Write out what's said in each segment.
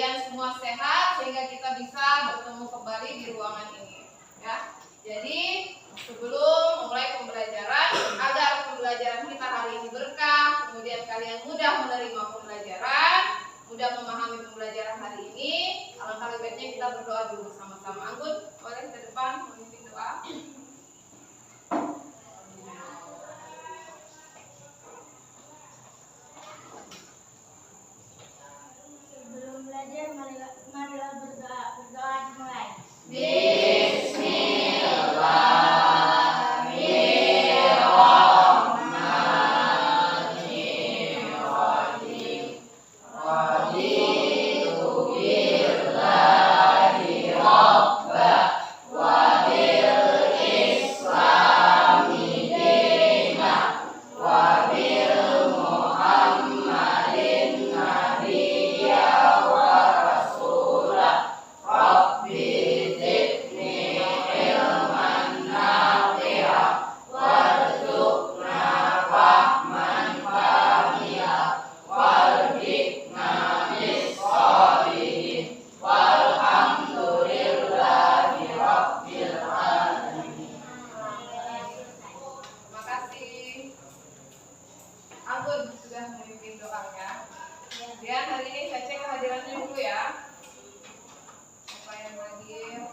kalian semua sehat sehingga kita bisa bertemu kembali di ruangan ini, ya. Jadi sebelum memulai pembelajaran, agar pembelajaran kita hari ini berkah, kemudian kalian mudah menerima pembelajaran, mudah memahami pembelajaran hari ini, alangkah lebih baiknya kita berdoa dulu bersama-sama. Anggun, boleh ke depan memimpin doa. Sebelum belajar, marilah berdoa. Berdoa dimulai. Anggun sudah memimpin doanya. Kemudian hari ini saya cek kehadirannya dulu ya. Apa yang hadir,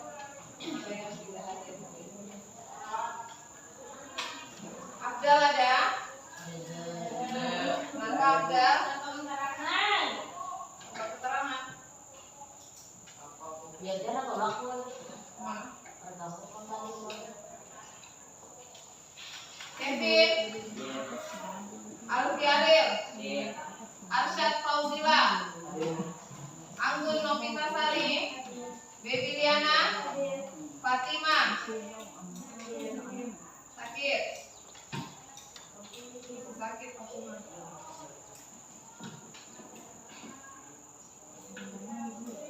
apa yang tidak hadir hari ini. Abdal ada? Maka Abdal? Apa keterangan? Biarkan atau laku Kevin, Alfi Adil, Arsyad Fauzila, Anggun Novita Sari, Baby Liana, Fatima, Sakit Fatima,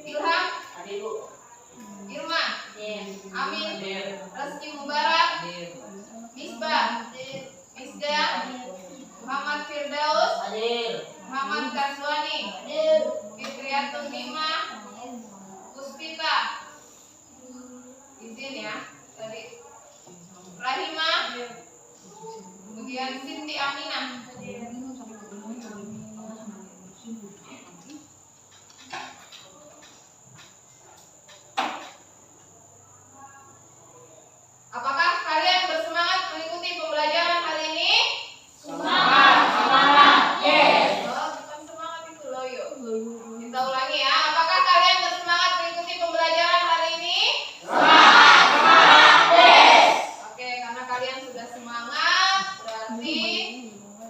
Ilham, Irma, Amin, Reski Mubarak, Misbah, Misda, Muhammad Firdaus, Muhammad Kaswani, Fitriatun Bima, Puspita, izin ya tadi, Rahimah, kemudian Sinti Aminah. Apakah kalian bersemangat mengikuti pembelajaran hari ini? Yes. Oh, bukan semangat itu loh, yuk. Kita ulangi ya. Apakah kalian bersemangat mengikuti pembelajaran hari ini? Yes. Oke, karena kalian sudah semangat, berarti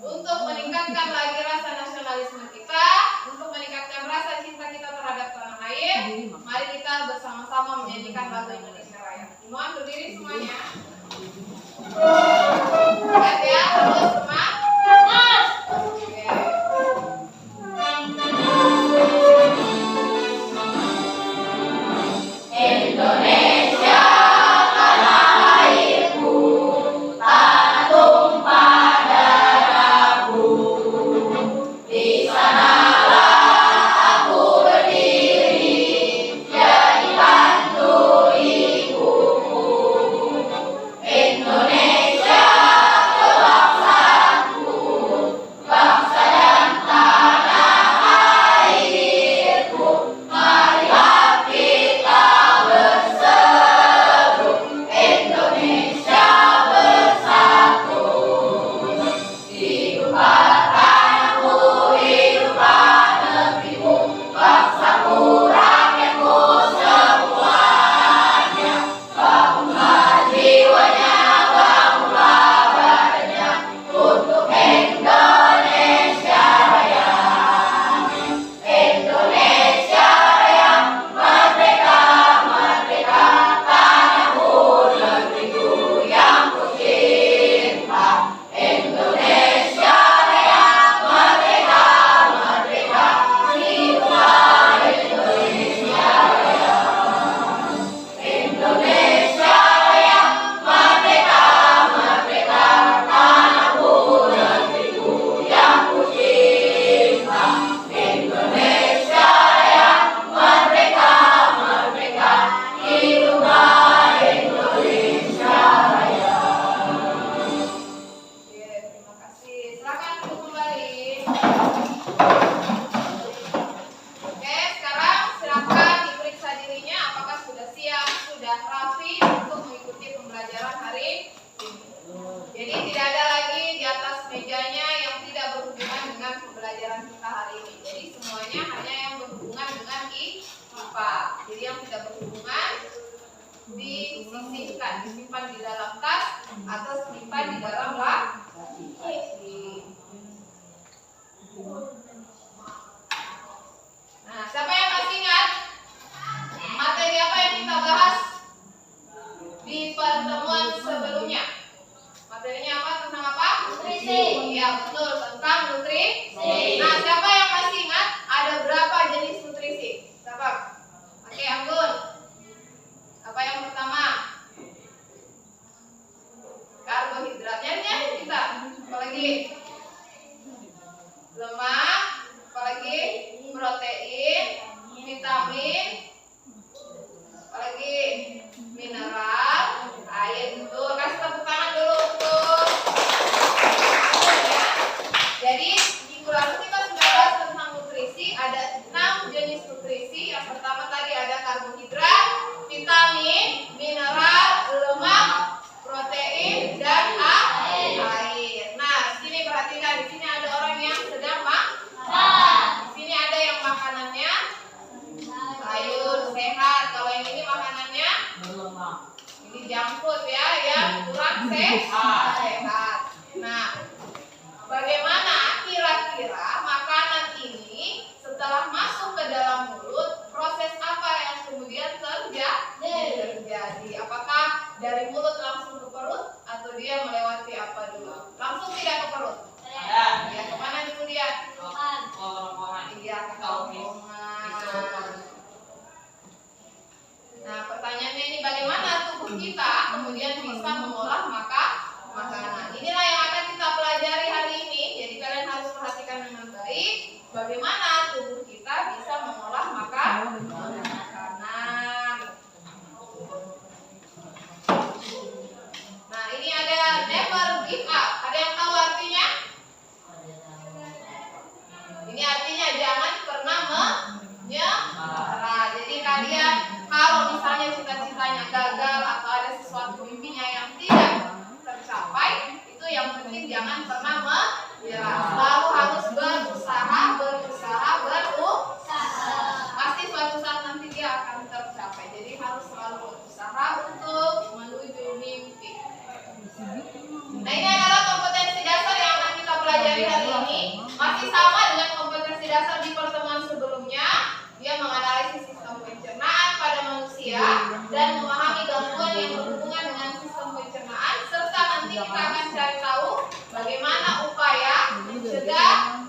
untuk meningkatkan lagi rasa nasionalisme kita, untuk meningkatkan rasa cinta kita terhadap tanah air, mari kita bersama-sama menyanyikan lagu Indonesia Raya. Mohon berdiri semuanya. Lihat ya, terus semangat. Oke. Indonesia tanah airku, tanah tumpah darahku. Di sanalah aku berdiri, jadi bantu ibuku. Indonesia kebangsaanku, bangsa dan tanah airku. Marilah kita berseru, Indonesia bersatu. Hiduplah tanahku, hiduplah negeriku, bangsaku, rakyatku semuanya. Bangunlah jiwanya, bangunlah badannya, untuk Indonesia Raya. Indonesia Raya, merdeka, merdeka, tanahku, negeriku yang kucinta. Indonesia Raya, merdeka, merdeka, hiduplah Indonesia. disisihkan, disimpan di dalam tas atau disimpan di dalam laci. Nah, siapa yang masih ingat materi apa yang kita bahas di pertemuan sebelumnya? Materinya apa? Tentang apa? Nutrisi. Ya, betul, tentang nutrisi. Nah, siapa yang masih ingat ada berapa jenis nutrisi? Siapa? Oke, Anggun. Apa yang pertama? Karbohidrat. Nyanyi kita. Apalagi? Lemak. Apalagi? Protein. Vitamin. Apalagi? Mineral. Air. Betul. Kasih tepuk tangan dulu untuk. Ya. Jadi di kurang kita sudah bahas tentang nutrisi. Ada 6 jenis nutrisi. Yang pertama tadi ada karbohidrat, vitamin, mineral, lemak, protein, dan air. Nah, di sini perhatikan, di sini ada orang yang sedang makan. Di sini ada yang makanannya sayur sehat. Kalau yang ini makanannya ini junk food ya, yang kurang sehat. Nah, bagaimana kira-kira makanan ini setelah masuk ke dalam mulut, proses apa yang kemudian terjadi? Apakah dari mulut langsung ke perut atau dia melewati apa dulu? Langsung tidak ke perut? Ya, kemana dulu dia? Iya, ke kerongkongan. Nah, pertanyaannya ini bagaimana tubuh kita kemudian bisa mengolah makanan? Inilah yang akan kita pelajari hari ini. Jadi kalian harus perhatikan dengan baik bagaimana tubuh kita bisa mengolah makanan. Nah, ini ada never give up. Ada yang tahu artinya? Ini artinya jangan pernah menyerah. Jadi kalian kalau misalnya cita-citanya gagal atau ada sesuatu mimpinya yang tidak tercapai, itu yang penting jangan pernah menyerah. Selalu harus berusaha. Pasti suatu saat nanti dia akan tercapai. Jadi harus selalu berusaha untuk menuju mimpi. Nah, ini adalah kompetensi dasar yang akan kita pelajari hari ini. Masih sama dengan kompetensi dasar di pertemuan sebelumnya. Dia menganalisis sistem pencernaan pada manusia dan memahami gangguan yang berhubungan dengan sistem pencernaan, serta nanti kita akan cari tahu bagaimana upaya mencegah,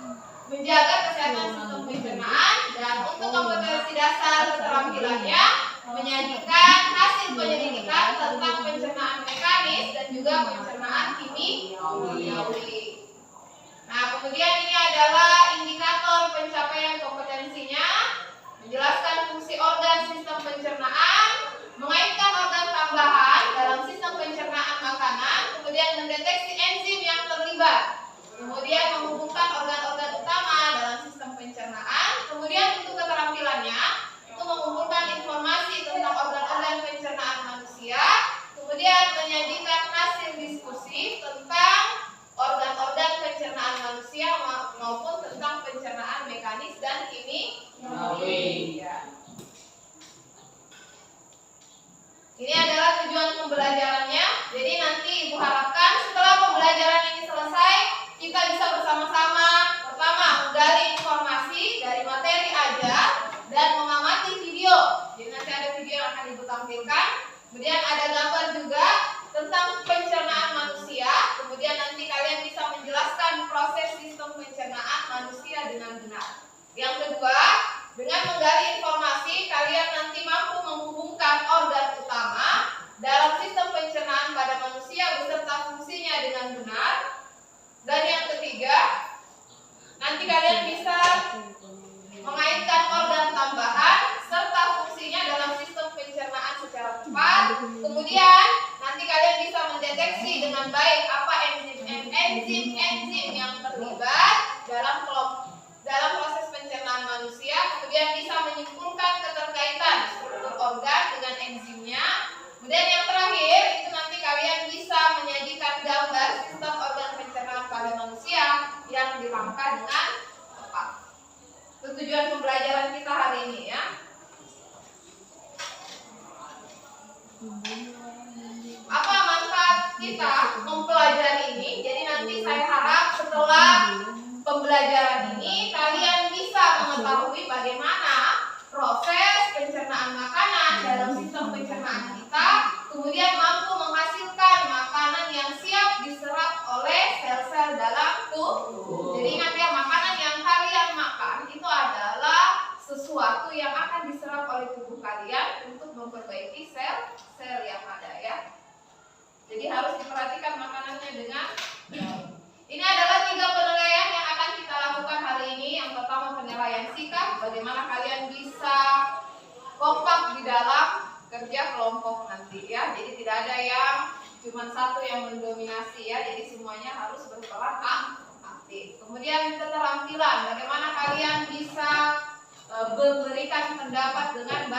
menjaga kesehatan sistem pencernaan. Dan untuk kompetensi dasar keterampilannya menyajikan hasil penyelidikan tentang pencernaan mekanis dan juga pencernaan kimiawi. Nah, kemudian ini adalah indikator pencapaian kompetensinya. Menjelaskan fungsi organ sistem pencernaan, mengaitkan organ tambahan dalam sistem pencernaan makanan, kemudian mendeteksi enzim yang terlibat, kemudian menghubungkan organ-organ utama dalam sistem pencernaan. Kemudian untuk keterampilannya itu mengumpulkan informasi tentang organ-organ pencernaan manusia, kemudian menyajikan hasil diskusi tentang organ-organ pencernaan manusia maupun tentang pencernaan mekanis dan kimiawi. Ya. Ini adalah tujuan pembelajarannya. Jadi nanti Ibu harapkan setelah pembelajaran ini selesai, kita bisa bersama-sama pertama menggali informasi dari materi ajar dan mengamati video. Jadi nanti ada video yang akan Ibu tampilkan. Kemudian ada gambar juga tentang pencernaan manusia. Kemudian nanti kalian bisa menjelaskan proses sistem pencernaan manusia dengan benar. Yang kedua, dengan menggali informasi, kalian nanti mampu menghubungkan organ utama dalam sistem pencernaan pada manusia beserta fungsinya dengan benar. Dan yang ketiga, nanti kalian bisa mengaitkan organ tambahan serta fungsinya dalam sistem pencernaan secara tepat. Kemudian nanti kalian bisa mendeteksi dengan baik apa enzim yang terlibat dalam proses pencernaan manusia. Kemudian bisa menyimpulkan keterkaitan struktur organ dengan enzimnya. Kemudian yang terakhir itu nanti kalian bisa menyajikan gambar sistem organ pencernaan pada manusia yang dirangka dengan tepat. Itu tujuan pembelajaran kita hari ini ya. pembelajaran ini kalian bisa mengetahui bagaimana proses pencernaan makanan dalam sistem pencernaan kita, kemudian mampu menghasilkan makanan yang siap diserap oleh sel-sel dalam tubuh. Jadi ingat ya, makanan yang kalian makan itu adalah sesuatu yang akan diserap oleh tubuh kalian untuk memperbaiki sel-sel yang ada ya. Jadi harus diperhatikan makanannya dengan baik. Ini adalah 3 penilaian yang akan kita lakukan hari ini. Yang pertama penilaian sikap, bagaimana kalian bisa kompak di dalam kerja kelompok nanti ya. Jadi tidak ada yang cuma satu yang mendominasi ya. Jadi semuanya harus berperan aktif. Kemudian keterampilan, bagaimana kalian bisa memberikan pendapat dengan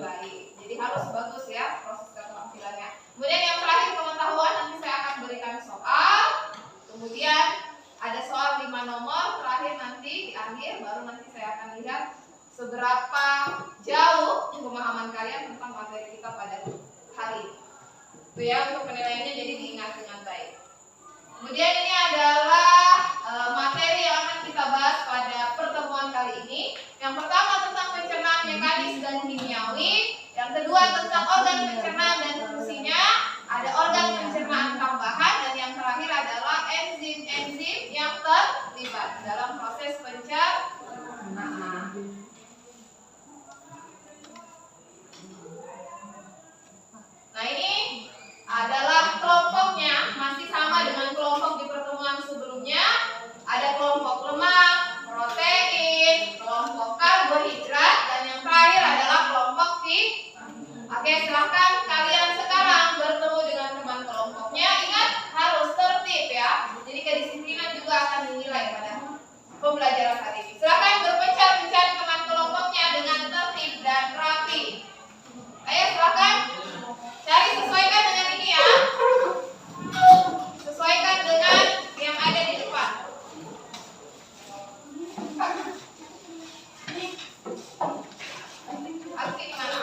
baik. Jadi harus bagus ya proses keterampilannya. Kemudian yang terakhir pengetahuan, nanti saya akan berikan soal. Kemudian ada soal 5 nomor, terakhir nanti di akhir baru nanti saya akan lihat seberapa jauh pemahaman kalian tentang materi kita pada hari ini. Itu ya untuk penilaiannya, jadi diingat dengan baik. Kemudian ini adalah materi yang akan kita bahas pada pertemuan kali ini. Yang pertama tentang pencernaan mekanis dan kimiawi, yang kedua tentang organ pencernaan dan fungsinya, ada organ pencernaan tambahan, dan yang terakhir adalah enzim-enzim yang terlibat dalam proses pencernaan. Nah ini adalah kelompoknya, masih sama dengan kelompok di pertemuan sebelumnya. Ada kelompok lemak, protein, kelompok karbohidrat, dan yang terakhir adalah kelompok vitamin. Oke, silahkan kalian sekarang bertemu dengan teman kelompoknya. Ingat, harus tertib ya. Jadi kedisiplinan juga akan dinilai pada pembelajaran hari ini. Silahkan berpencar mencari teman kelompoknya dengan tertib dan rapi. Ayo silahkan cari, sesuaikan dengan ini ya. Sesuaikan dengan yang ada di depan. Alki di mana?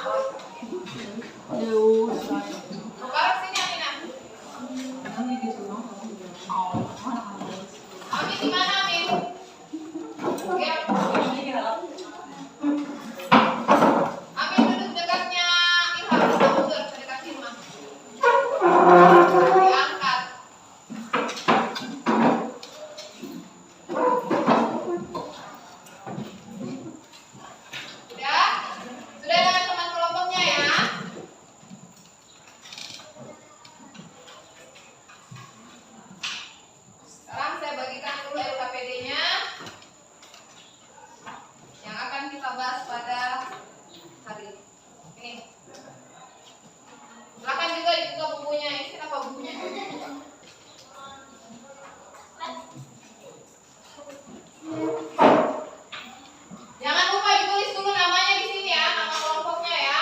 Mubarak sini Amina. Amin di mana Amin? Ya. Amin duduk dekatnya Ilham, bisa mundur ke dekat Hilman. Diangkat. Sudah dengan teman kelompoknya ya. Sekarang saya bagikan dulu LKPD-nya yang akan kita bahas pada hari ini. Silakan juga dibuka bukunya. Ini kenapa bukunya? Jangan lupa ditulis dulu namanya di sini ya, nama kelompoknya ya.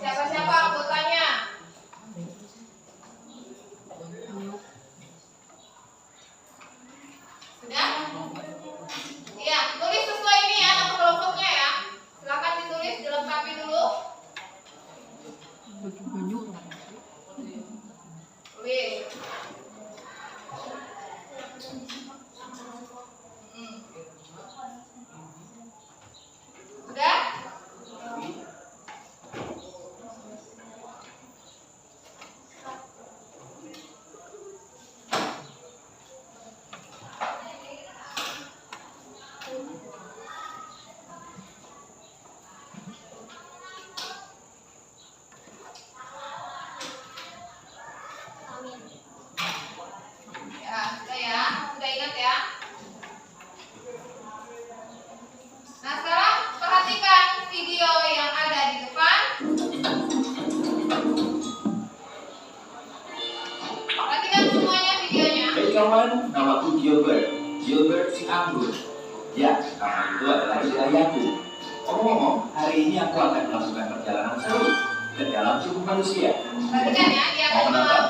Siapa-siapa anggotanya. Sudah? Iya, tulis sesuai ini ya nama kelompoknya ya. Silakan ditulis, dilengkapi dulu. Tulis. Sudah? Ya, sudah ingat ya. Nah sekarang perhatikan video yang ada di depan. Perhatikan semuanya videonya. Hai kawan, namaku Gilbert si anggur. Ya, nama itu adalah wilayahku. Omong-omong, hari ini aku akan melakukan perjalanan seru ke dalam tubuh manusia. Perhatikan ya, dia Mau akan menonton?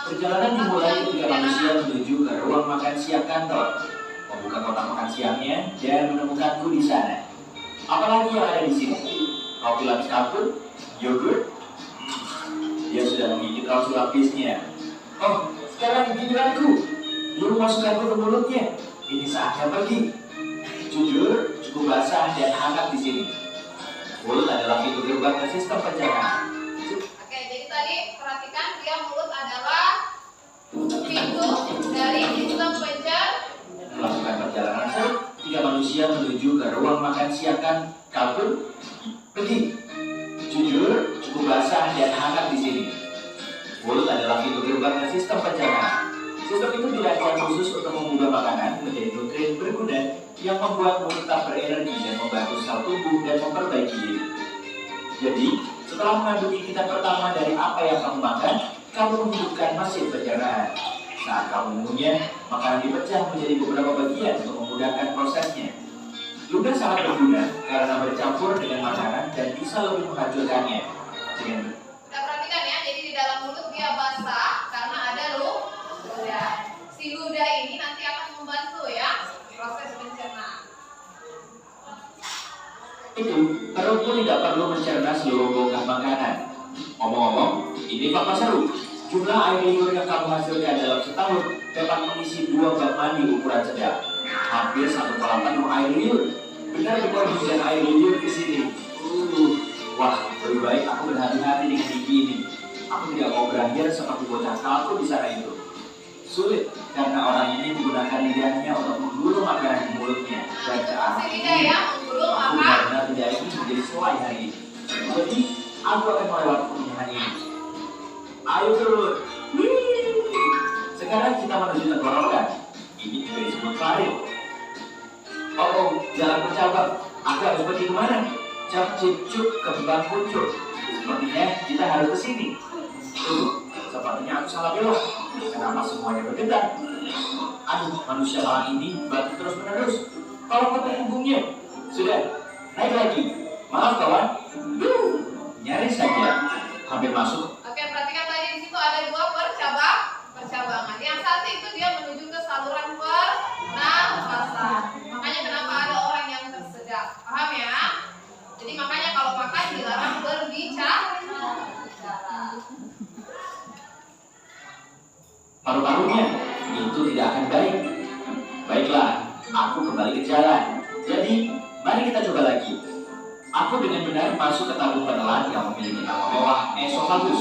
Perjalanan dimulai ketika manusia menuju ke ruang makan siang kantor, membuka kotak makan siangnya dan menemukanku di sana. Apalagi yang ada di sini? Roti lapis kapur, yogurt. Dia sudah menggigit roti lapisnya. Oh, sekarang giliranku. Dia memasukkanku ke mulutnya. ini saatnya pergi. Jujur, cukup basah dan hangat di sini. Mulut adalah pintu gerbang ke sistem pencernaan. Oke, jadi tadi perhatikan dia mulut adalah pintu dari sistem pencernaan. Melakukan perjalanan seru, 3 manusia menuju ke ruang makan siang kalkun. Pergi. Jujur, cukup basah dan hangat di sini. Mulut adalah pintu gerbang ke sistem pencernaan. Sistem itu dirancang khusus untuk mengubah makanan menjadi nutrien berguna yang membuat mulut tetap berenergi dan membantu sel tubuh dan memperbaiki diri. Jadi, setelah mengambil gigitan pertama dari apa yang kamu makan, kamu menghidupkan mesin pencernaan. Saat kamu mengunyah, makanan dipecah menjadi beberapa bagian untuk memudahkan prosesnya. Ludah sangat berguna karena bercampur dengan makanan dan bisa lebih menghancurkannya. Dengan Kita perhatikan ya, jadi di dalam mulut dia basah karena ada ludah. Si ludah ini nanti akan membantu ya proses pencernaan. itu, perut pun tidak perlu mencerna seluruh bongkah makanan. Ngomong-ngomong, ini fakta seru. Jumlah air liur yang kamu hasilkan dalam setahun dapat mengisi 2 bak mandi ukuran sedang. Hampir 1 kolam penuh air liur. Benar-benar hujan air liur di sini. Wah, lebih baik aku berhati-hati dengan gigi ini. Aku tidak mau berakhir seperti bocah kalkun di sana itu. Sulit karena orang ini menggunakan lidahnya untuk menggulung makanan di mulutnya dan ke arah Si lidah ya, menggulung aku maka benar-benar tidak ingin menjadi selai hari ini. Jadi, aku akan melewati pemilihan ini. Ayo turun. Sekarang kita menuju tenggorokan. Ini juga disebut lari. Oh, jalan bercabang. Aku harus pergi kemana? Cap cicuk kembang kucuk. Sepertinya kita harus ke sini. Sepertinya aku salah belok. Kenapa semuanya bergetar? Aduh, manusia malang ini batu terus menerus. Tolong ketemu punggungnya. Sudah, naik lagi. Maaf kawan. Nyaris saja. Hampir masuk. Oke, perhatikan tadi di situ ada 2 percabangan. Yang satu itu dia menuju ke saluran pernafasan. Makanya kenapa ada orang yang tersedak. Paham ya? Jadi makanya kalau makan dilarang berbicara. Paru-parunya itu tidak akan baik. Baiklah, aku kembali ke jalan. Jadi, mari kita coba lagi. Aku dengan benar masuk ke tabung penelan yang memiliki nama mewah esofagus.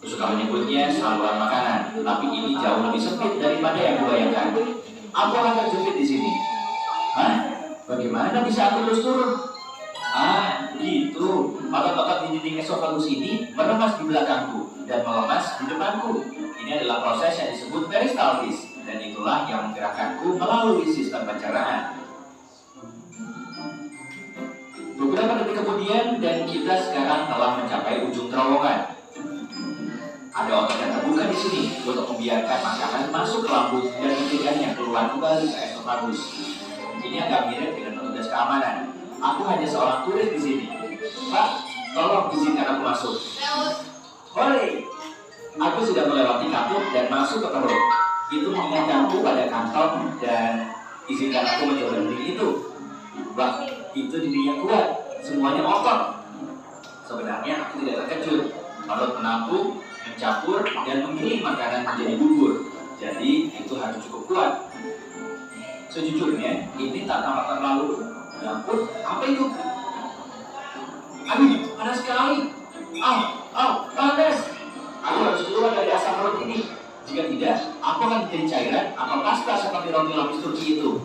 Aku suka menyebutnya saluran makanan, tapi ini jauh lebih sempit daripada yang kubayangkan. Aku akan terjepit di sini. Hah? Bagaimana bisa aku terus turun? Gitu. Otot-otot di dinding esofagus ini meremas di belakangku dan melemas di depanku. Ini adalah proses yang disebut peristaltis, dan itulah yang menggerakkanku melalui sistem pencernaan. Beberapa detik kemudian, dan kita sekarang telah mencapai ujung terowongan. Ada otot yang terbuka di sini untuk membiarkan makanan masuk ke lambung dan mencegahnya keluar kembali ke esofagus. Ini agak mirip dengan petugas keamanan. Aku hanya seorang turis di sini. Pak, tolong izinkan aku masuk. Hore! Aku sudah melewati kapuk dan masuk ke perut. Itu mengingatkanku pada kantong dan izinkan aku mencoba dinding itu. Wah, itu dinding yang kuat. Semuanya otot. Sebenarnya aku tidak terkejut. Perut menampung, mencampur, dan mengirim makanan menjadi bubur. Jadi, itu harus cukup kuat. Sejujurnya, ini tak tampak terlalu. Ya ampun, apa itu? Aduh, panas sekali. Panas. Aku harus keluar dari asap perut ini. Jika tidak, aku akan menjadi cairan atau pasta seperti roti lapis Turki itu.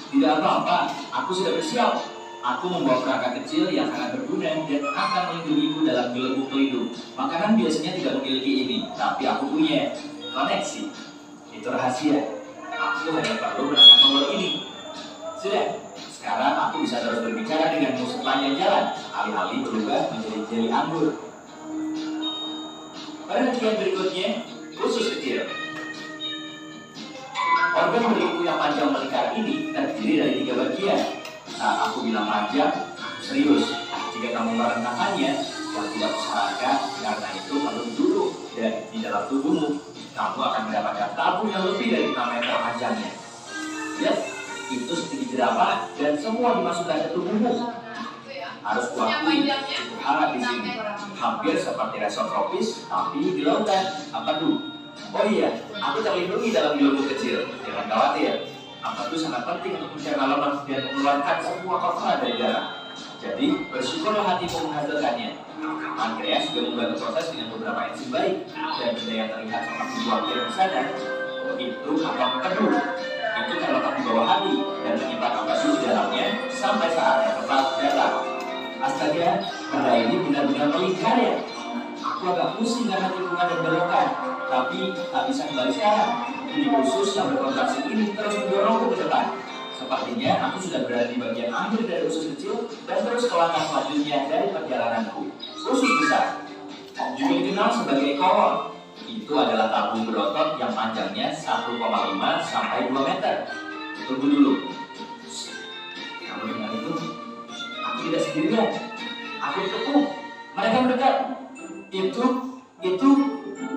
Tidak apa-apa, aku sudah bersiap. Aku membawa perangkat kecil yang sangat berguna dan akan melindungiku dalam gelembung pelindung. Makanan biasanya tidak memiliki ini, tapi aku punya koneksi. Itu rahasia. Aku hanya perlu menekan tombol ini. Sudah, sekarang aku bisa terus berbicara denganmu sepanjang jalan, alih-alih berubah menjadi jeli anggur. Pada bagian berikutnya, khusus kecil. Organ berliku yang panjang melingkar ini terdiri dari 3 bagian. Saat aku bilang panjang, aku serius. Jika kamu merendahkannya, yang tidak usahakan karena itu perlu dulu dan di dalam tubuhmu, kamu akan mendapatkan tabung yang lebih dari 6 meter panjangnya. Lihat, itu setinggi jerapah dan semua dimasukkan ke tubuhmu. Harus kuakui, cukup hangat di sini. Hampir seperti resort tropis, tapi di lautan. Apa tuh? Oh iya, aku terlindungi dalam ilmu kecil. Jangan khawatir. Apa itu sangat penting untuk mencerna lemak dan mengeluarkan semua kotoran dari darah. Jadi, bersyukurlah hatimu menghasilkannya. Pankreas juga membantu proses dengan beberapa enzim baik dan benda yang terlihat seperti buah pir di sana. Itu atau kedu. Itu terletak di bawah hati dan menyimpan obat di dalamnya sampai saat yang tepat datang. Astaga, benda ini benar-benar melingkar ya. Aku agak pusing karena tikungan dan belokan, tapi tak bisa kembali sekarang. Jadi usus yang berkontraksi ini terus mendorongku ke depan. Sepertinya aku sudah berada di bagian akhir dari usus kecil dan terus ke langkah selanjutnya dari perjalananku. Usus besar, juga dikenal sebagai kolon. Itu adalah tabung berotot yang panjangnya 1,5 sampai 2 meter. Tunggu dulu. Kamu dengar itu? Aku tidak sendirian. Aku dikepung. Mereka mendekat. Itu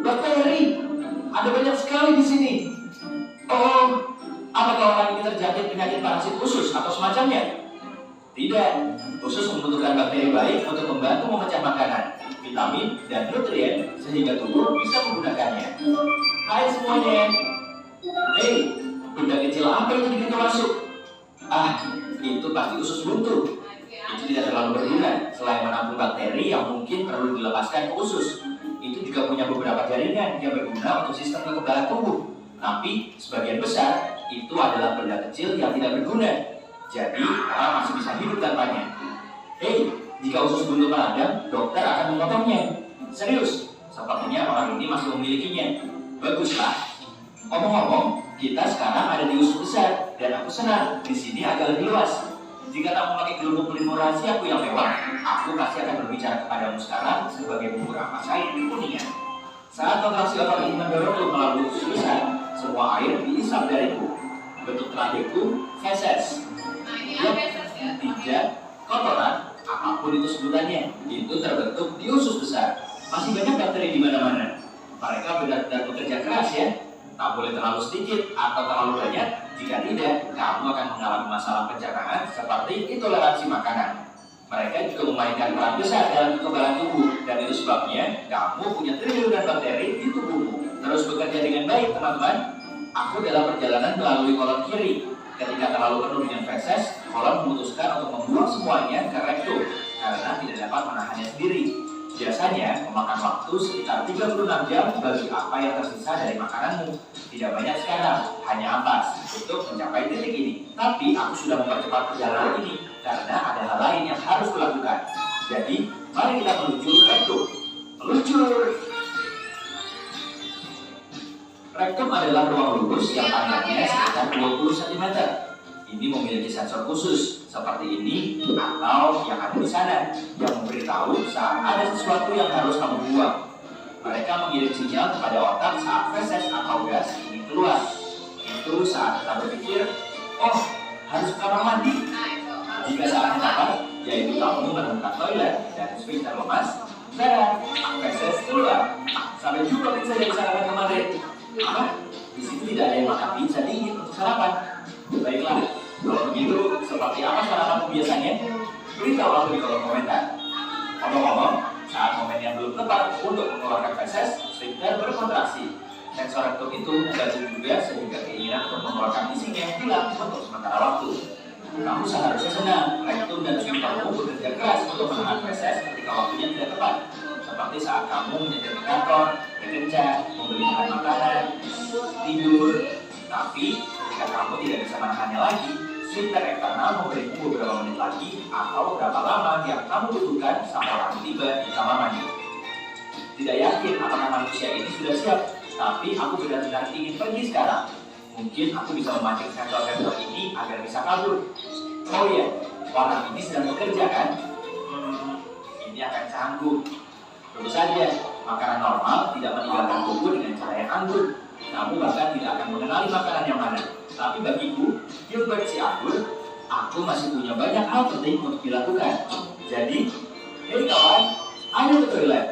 bakteri. Ada banyak sekali di sini. Oh, apakah orang ini terjangkit penyakit parasit usus atau semacamnya? Tidak. Usus membutuhkan bakteri baik untuk membantu memecah makanan, vitamin, dan nutrien sehingga tubuh bisa menggunakannya. Hai semuanya. Hei, benda kecil apa yang di pintu masuk? Itu pasti usus buntu. Itu tidak terlalu berguna selain menampung bakteri yang mungkin perlu dilepaskan ke usus. Itu juga punya beberapa jaringan yang berguna untuk sistem kekebalan tubuh. Tapi sebagian besar itu adalah benda kecil yang tidak berguna. Jadi orang masih bisa hidup tanpanya. Hei, jika usus buntu meradang, dokter akan memotongnya. Serius, sepertinya orang ini masih memilikinya. Baguslah. Omong-omong, kita sekarang ada di usus besar dan aku senang di sini agak lebih luas. Jika tak memakai gelembung pelindung rahasiaku yang mewah, aku pasti akan berbicara kepadamu sekarang sebagai bumbu ramas air di kuningan. Saat kontraksi otot ini mendorongku melalui usus besar, semua air diisap dariku. Bentuk terakhirku, feses. Nah, ini yang feses ya. Pijat, kotoran, apapun itu sebutannya, itu terbentuk di usus besar. Masih banyak bakteri di mana-mana. Mereka benar-benar bekerja keras ya. Tak boleh terlalu sedikit atau terlalu banyak. Jika tidak, kamu akan mengalami masalah pencernaan seperti intoleransi makanan. Mereka juga memainkan peran besar dalam kekebalan tubuh, dan itu sebabnya kamu punya triliunan bakteri di tubuhmu. Terus bekerja dengan baik, teman-teman. Aku dalam perjalanan melalui kolon kiri. Ketika terlalu penuh dengan feses, kolon memutuskan untuk membuang semuanya ke rektum karena tidak dapat menahannya sendiri. Biasanya memakan waktu sekitar 36 jam bagi apa yang tersisa dari makananmu. Tidak banyak sekarang, hanya ampas untuk mencapai titik ini. Tapi aku sudah mempercepat perjalanan ini karena ada hal lain yang harus kulakukan. Jadi, mari kita menuju rektum. Meluncur! Rektum adalah ruang lurus yang panjangnya sekitar 20 cm. Ini memiliki sensor khusus seperti ini atau yang ada di sana yang memberitahu saat ada sesuatu yang harus kamu buang. Mereka mengirim sinyal kepada otak saat feses atau gas ini keluar. Itu saat kita berpikir, oh harus ke kamar mandi. Jika saatnya tepat, yaitu kamu menemukan toilet dan sphincter lemas, dan feses keluar. Sampai jumpa pizza yang sarapan kemarin. Apa? Di situ tidak ada yang makan pizza dingin untuk sarapan. Baiklah, kalau begitu, seperti apa sarapanmu biasanya? Beritahu aku di kolom komentar. Ngomong-ngomong, saat momen yang belum tepat untuk mengeluarkan feses, sphincter berkontraksi. Sensor rektum itu membantu juga sehingga keinginan untuk mengeluarkan isinya hilang untuk sementara waktu. Kamu seharusnya senang, rektum dan sphinctermu bekerja keras untuk menahan feses ketika waktunya tidak tepat. Seperti saat kamu menyetir ke kantor, berkencan, membeli bahan makanan, tidur. Tapi ketika kamu tidak bisa menahannya lagi, sphincter eksternal memberimu beberapa menit lagi atau berapa lama yang kamu butuhkan sampai kamu tiba di kamar mandi. Tidak yakin apakah manusia ini sudah siap, tapi aku benar-benar ingin pergi sekarang. Mungkin aku bisa memancing sensor-sensor ini agar bisa kabur. Oh iya, orang ini sedang bekerja kan? Ini akan canggung. Tentu saja, makanan normal tidak meninggalkan tubuh dengan cara yang anggun. Kamu bahkan tidak akan mengenali makanan yang mana. Tapi bagiku, Gilbert si anggur, aku masih punya banyak hal penting untuk dilakukan. Jadi, hei kawan, ayo ke toilet.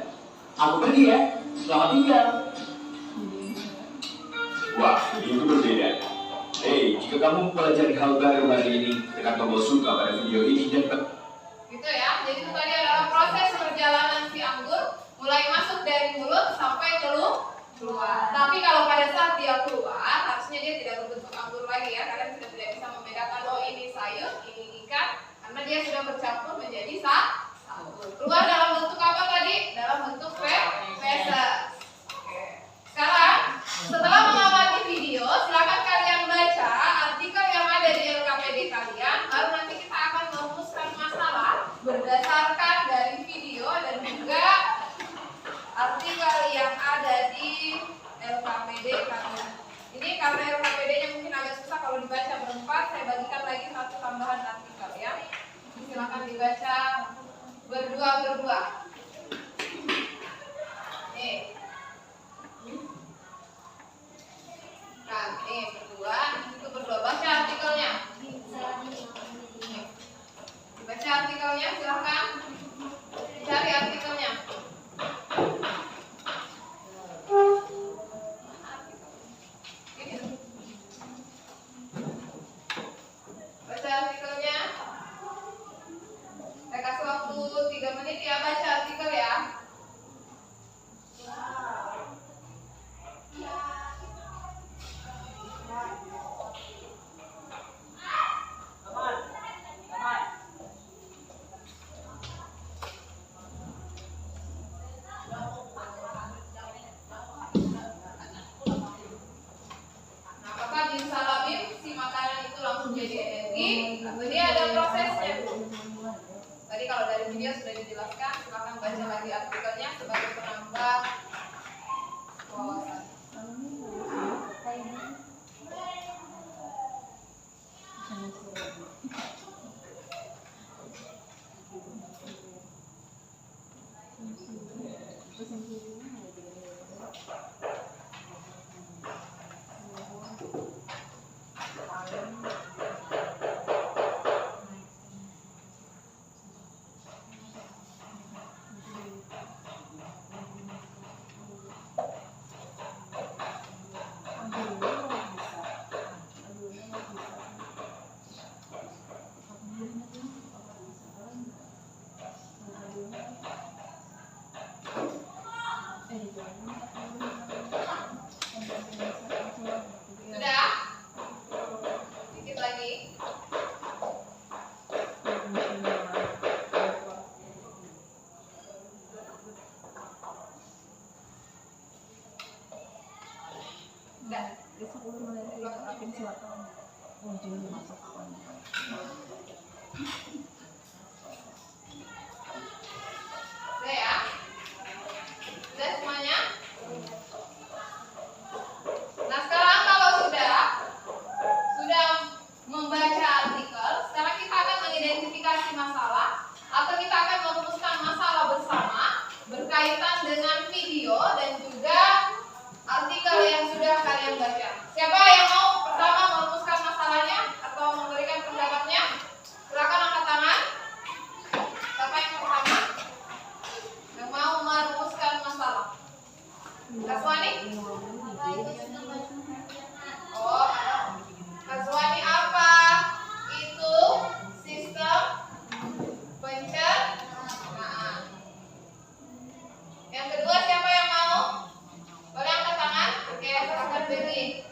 Aku pergi ya, selamat tinggal. Wah, itu berbeda. Hei, jika kamu mempelajari hal baru hari ini, tekan tombol suka pada video ini dan Gitu ya, jadi itu tadi adalah proses perjalanan si anggur mulai masuk dari mulut sampai keluar. Tapi dia sudah bercampur menjadi satu. Keluar dalam bentuk apa tadi? Dalam bentuk feses. Oke. Sekarang setelah mengamati video, silakan kalian baca artikel yang ada di LKPD kalian. Baru nanti kita akan merumuskan masalah berdasarkan dari video dan juga artikel yang ada di LKPD kalian. Ini karena LKPD-nya mungkin agak susah kalau dibaca berempat, saya bagikan lagi satu tambahan artikel ya. Silakan dibaca berdua-berdua. Nih. Nah, ini berdua, itu berdua. Baca artikelnya. Baca artikelnya, silakan. Cari artikelnya. Baca artikelnya. Saya kasih waktu 3 menit ya, baca artikel ya. Nah, apakah bimsalabim si makanan itu langsung jadi energi atau dia ada prosesnya? Tadi kalau dari video sudah dijelaskan, silakan baca lagi artikelnya sebagai penambah wawasan. Sudah? Dikit lagi. Sudah. Sudah ya? Sudah semuanya? Nah, sekarang kalau sudah membaca artikel, sekarang kita akan mengidentifikasi masalah atau kita akan merumuskan masalah bersama berkaitan dengan video dan juga artikel yang sudah kalian baca. Siapa yang mau pertama merumuskan masalahnya atau memberikan pendapatnya? Silakan angkat tangan. Siapa yang pertama yang mau merumuskan masalah? Kaswani? Oh, Kaswani apa itu sistem pencernaan? Yang kedua siapa yang mau? Boleh angkat tangan? Oke, silakan Becky.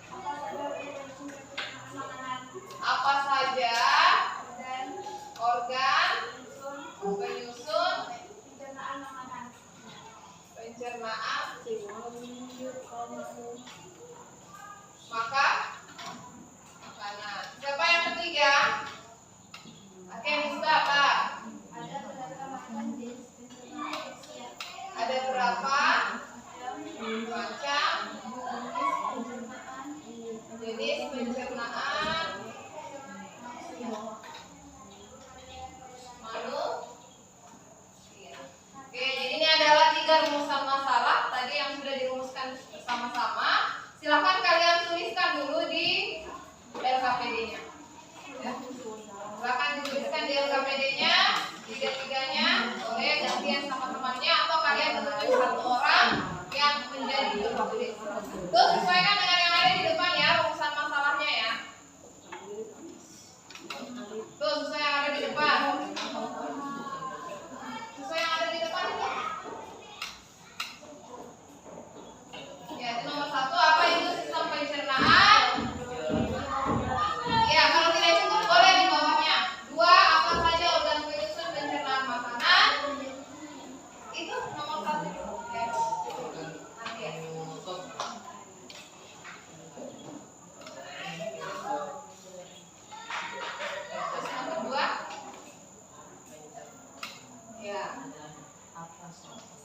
Ya.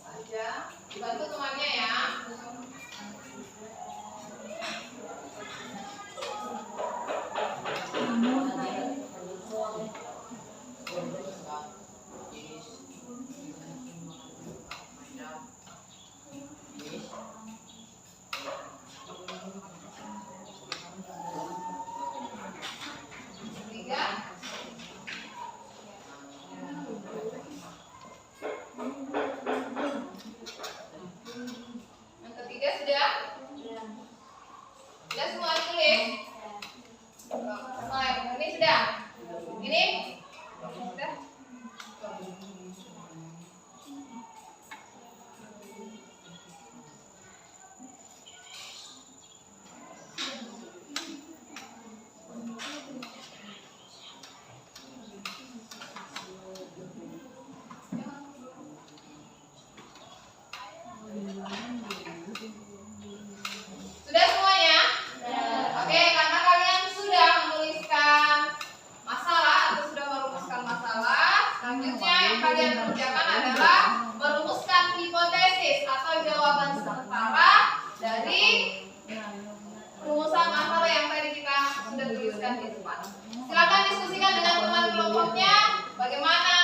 Saja. Dibantu temannya ya. Tiga. Yang ketiga sudah? Sudah semua tulis? Oh, ini sudah? Ini? Sudah? Sudah semuanya? Oke, karena kalian sudah menuliskan masalah atau sudah merumuskan masalah, selanjutnya yang kalian kerjakan adalah merumuskan hipotesis atau jawaban sementara dari rumusan masalah yang tadi kita sudah tuliskan di depan. Silakan diskusikan dengan teman kelompoknya bagaimana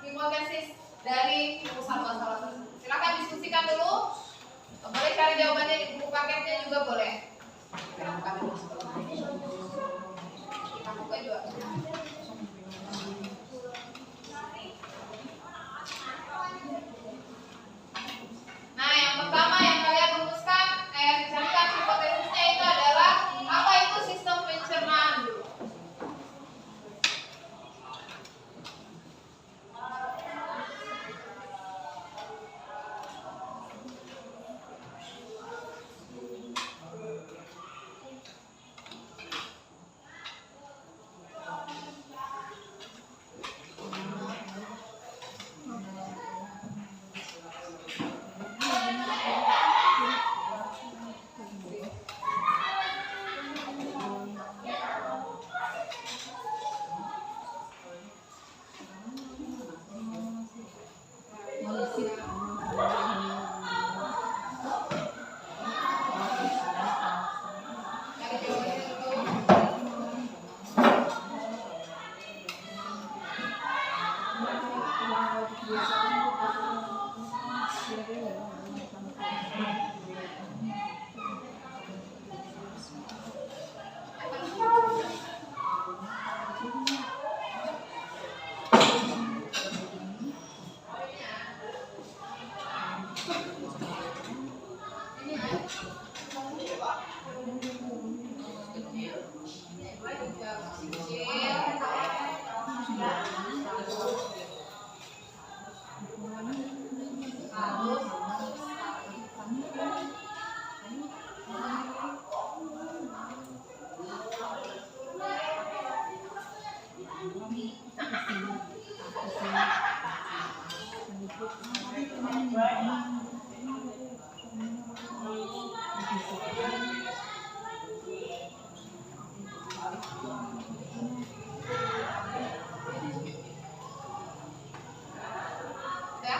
hipotesis dari rumusan masalah tersebut. Silakan diskusikan dulu. Boleh cari jawabannya di buku paketnya juga boleh. Kita buka dulu. Kita buka juga. Nah, yang pertama yang kalian rumuskan, carikan hipotesisnya itu adalah apa itu sistem pencernaan dulu. Cari jawabannya dulu. Ya.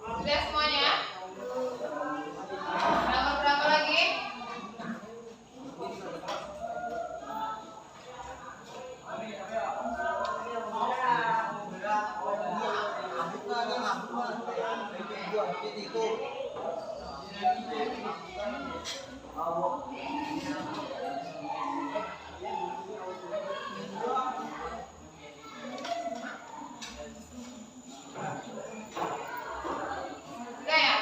Sudah semuanya? Berapa lagi? Sudah ya?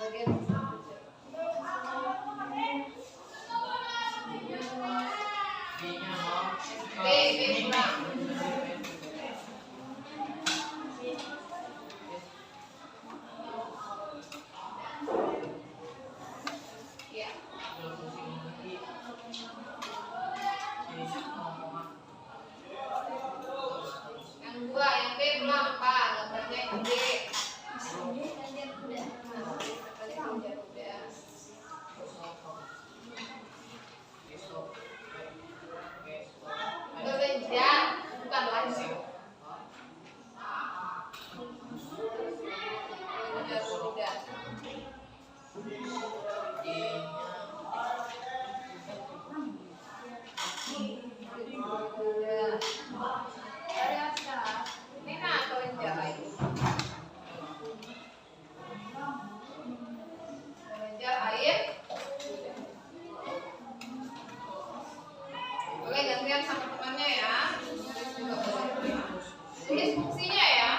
Bagian B kurang. Ya. Yang dua, yang B kurang apa? Gambarnya yang B. Kelenjar, bukan lanjut. Kelenjar kuda. Ini nah kelenjar itu. Kelenjar air. Boleh gantian sama temannya ya. Tulis fungsinya ya.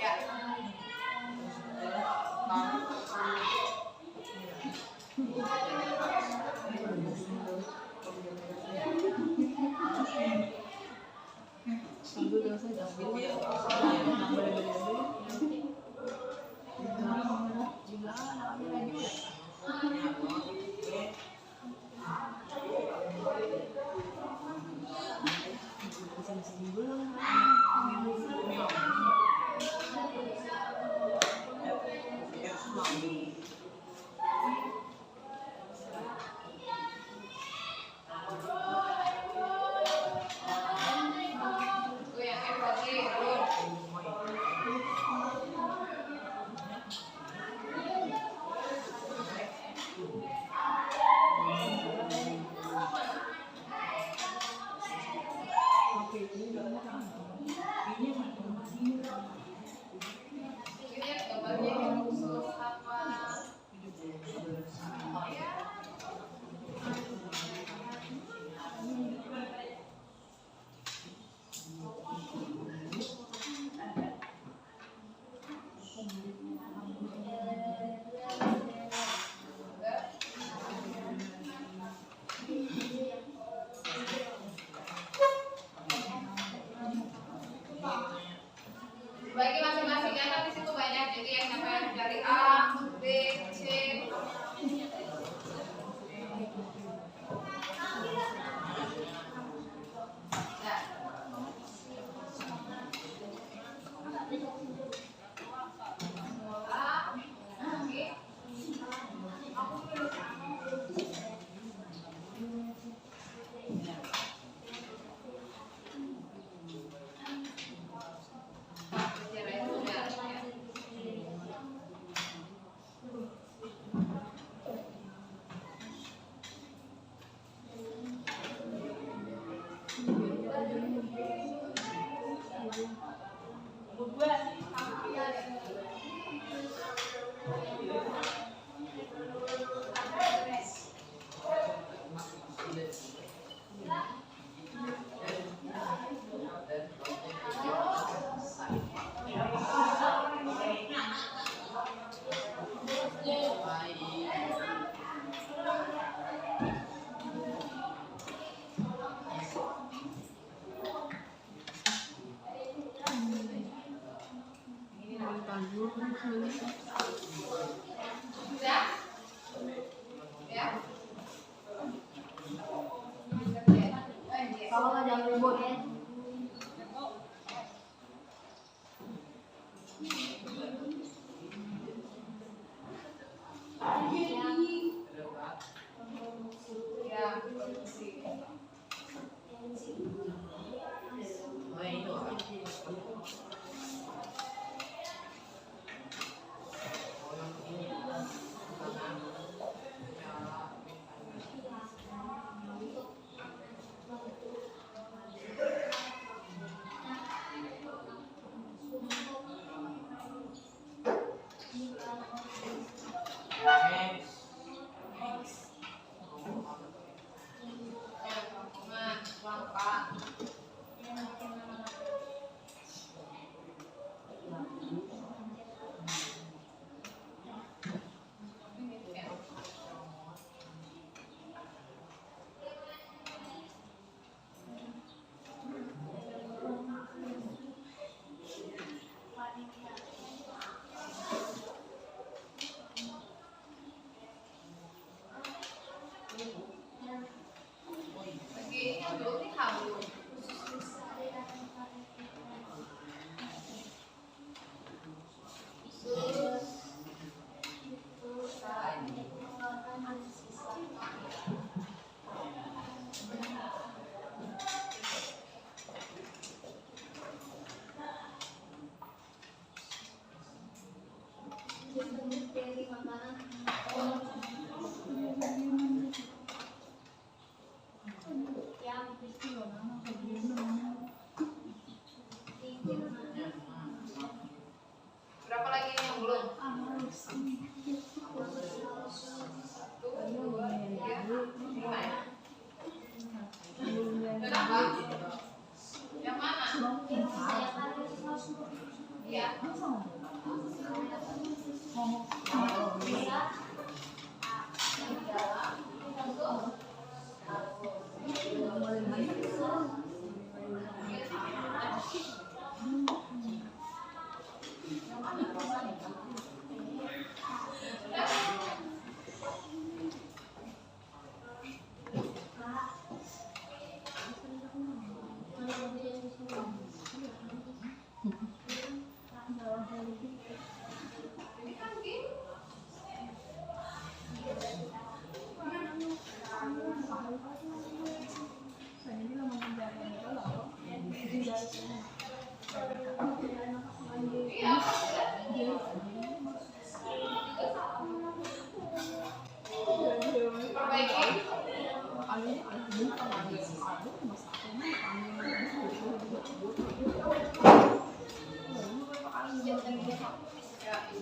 Ya. Itu yang F tadi, turun. Ini gambarnya yang khusus apa? Bagi masing-masing anak di situ banyak, jadi yang sampai dari A, B, C. Nah. A, oke. Sudah? Ya? Kalau nggak jangan ribut ya. Ya, produksi. Yang 4, bisa Yang di dalam untuk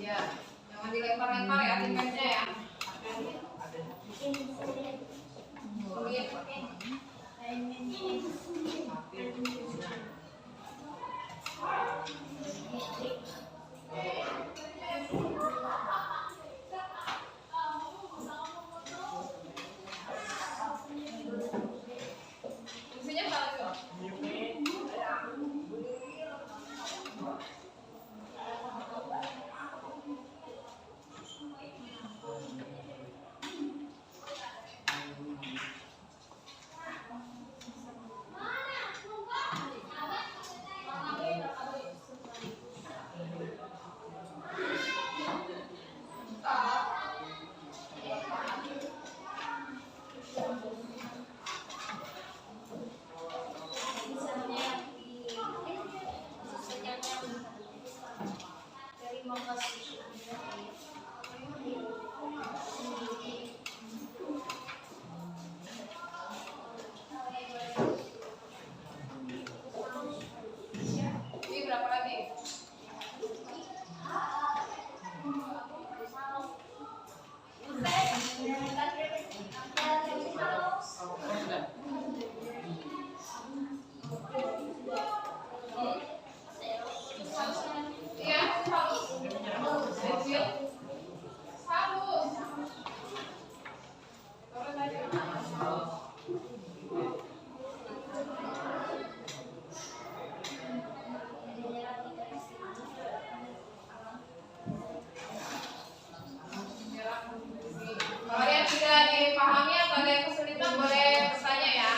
ya, jangan dilempar-lempar ya timetnya ya. Fungsinya apa lagi? Ini berapa lagi? Iya, halus. Kecil. Halus. Turun lagi. Kalau yang tidak dipahami atau ada yang kesulitan boleh bertanya ya.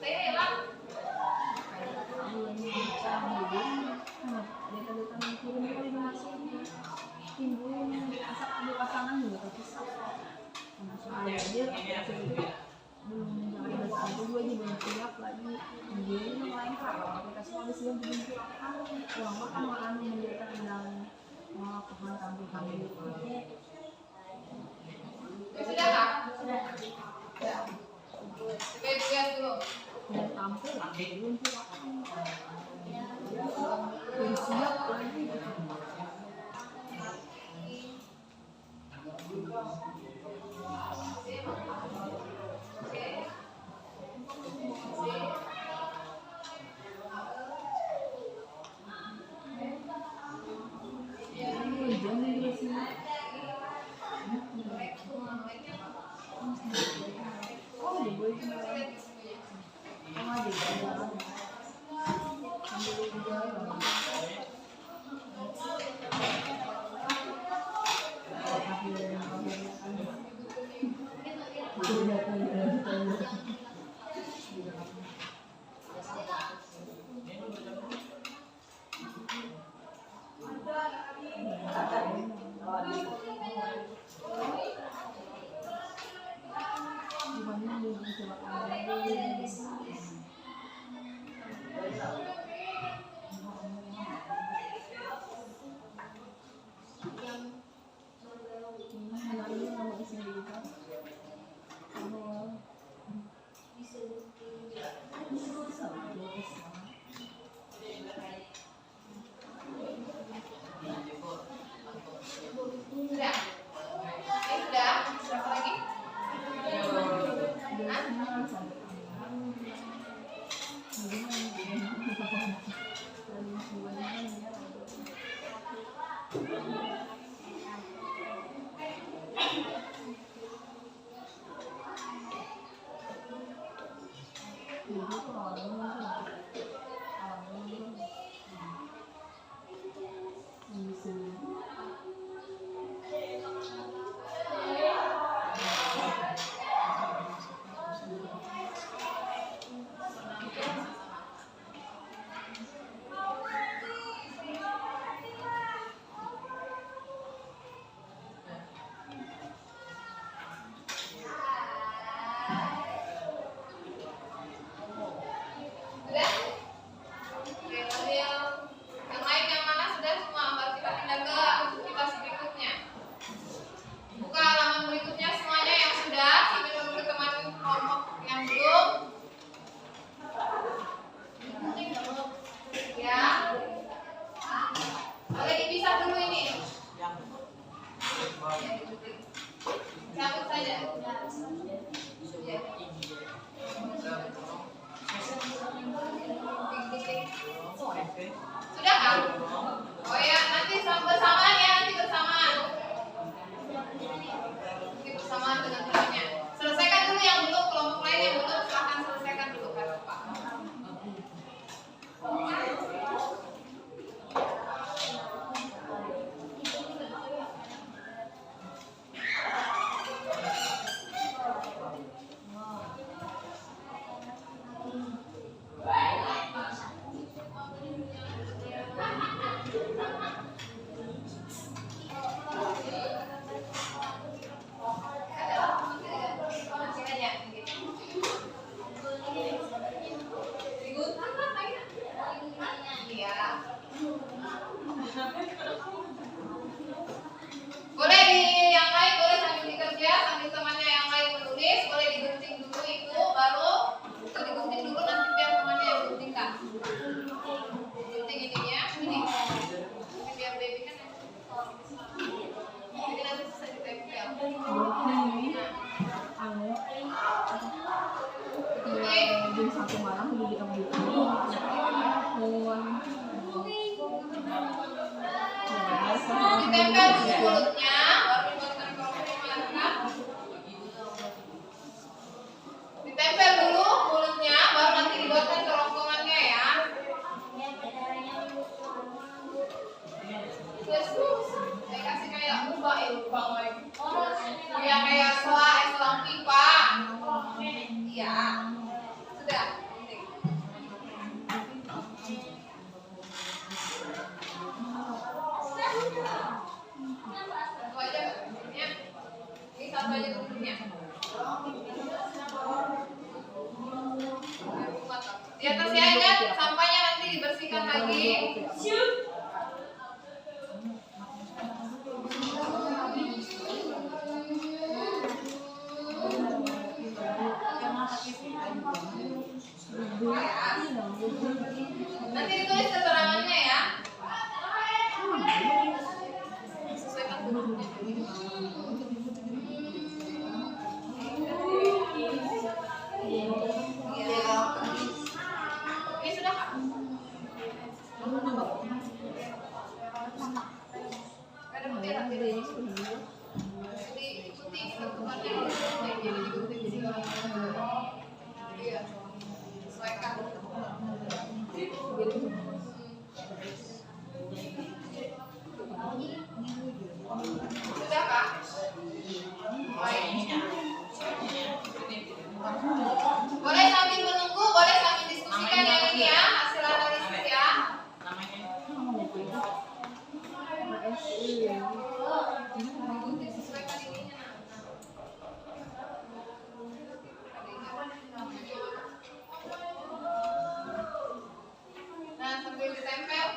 Saya hilang. Ya sudah kak? Ya. Lihat dulu. digunting. Cabut saja. Ya. Sudah kan? Oh ya, nanti bersamaan ya, nanti bersamaan. Nanti bersamaan dengan temannya. Selesaikan dulu yang belum, kelompok lain yang belum silahkan selesaikan dulu kan Pak. Boleh yang lain boleh sambil dikerja sambil temannya yang lain menulis, boleh digunting dulu itu baru itu digunting dulu nanti biar temannya yang guntingkan. Gunting ininya ini biar baby kan jadi nanti bisa ditempel. Jadi satu malam di Ditempel dulu mulutnya, baru dibuatkan kerongkongan. Ditempel dulu mulutnya, baru nanti dibuatkan kerongkongannya ya. Terus saya kasih kayak lubang lagi. Ya kayak selang pipa. Iya. Sudah. Satu aja bentuknya. Ini satu aja bentuknya. Di atasnya ingat sampahnya nanti dibersihkan lagi. Nanti ditulis keterangannya ya. Sesuaikan bentuknya. Ini sudah Kak? Ada mutiara biru. Jadi ikuti bentukannya. Jadi diikuti di sini. Iya. Sesuaikan. Sudah Kak? Baik. Boleh sambil menunggu, boleh sambil diskusikan yang ini ya, hasil analisis ya. Disesuaikan ininya. Nah, sambil ditempel.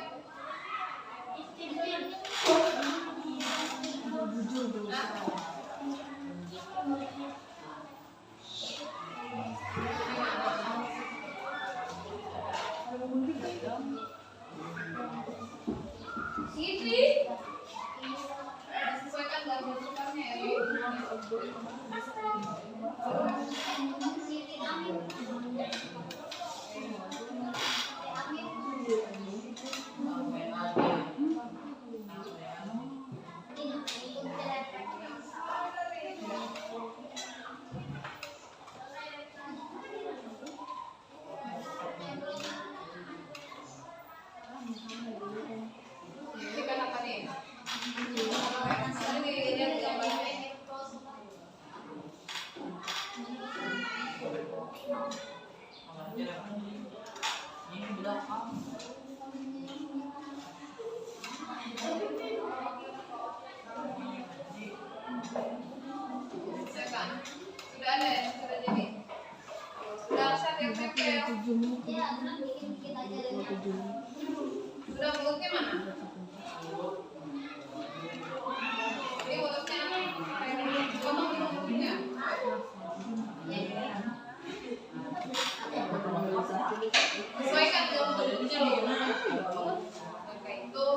Disesuaikan dengan bentukannya ya. Ini kan apa nih? Ini lihat gambarnya ini. Silakan. Sudah ada ya? Sudah jadi? Sudah set yang tempel. Sudah mulutnya mana? Ini mulutnya. Potong dulu mulutnya. Sesuaikan dengan mulutnya dulu. Oke, itu.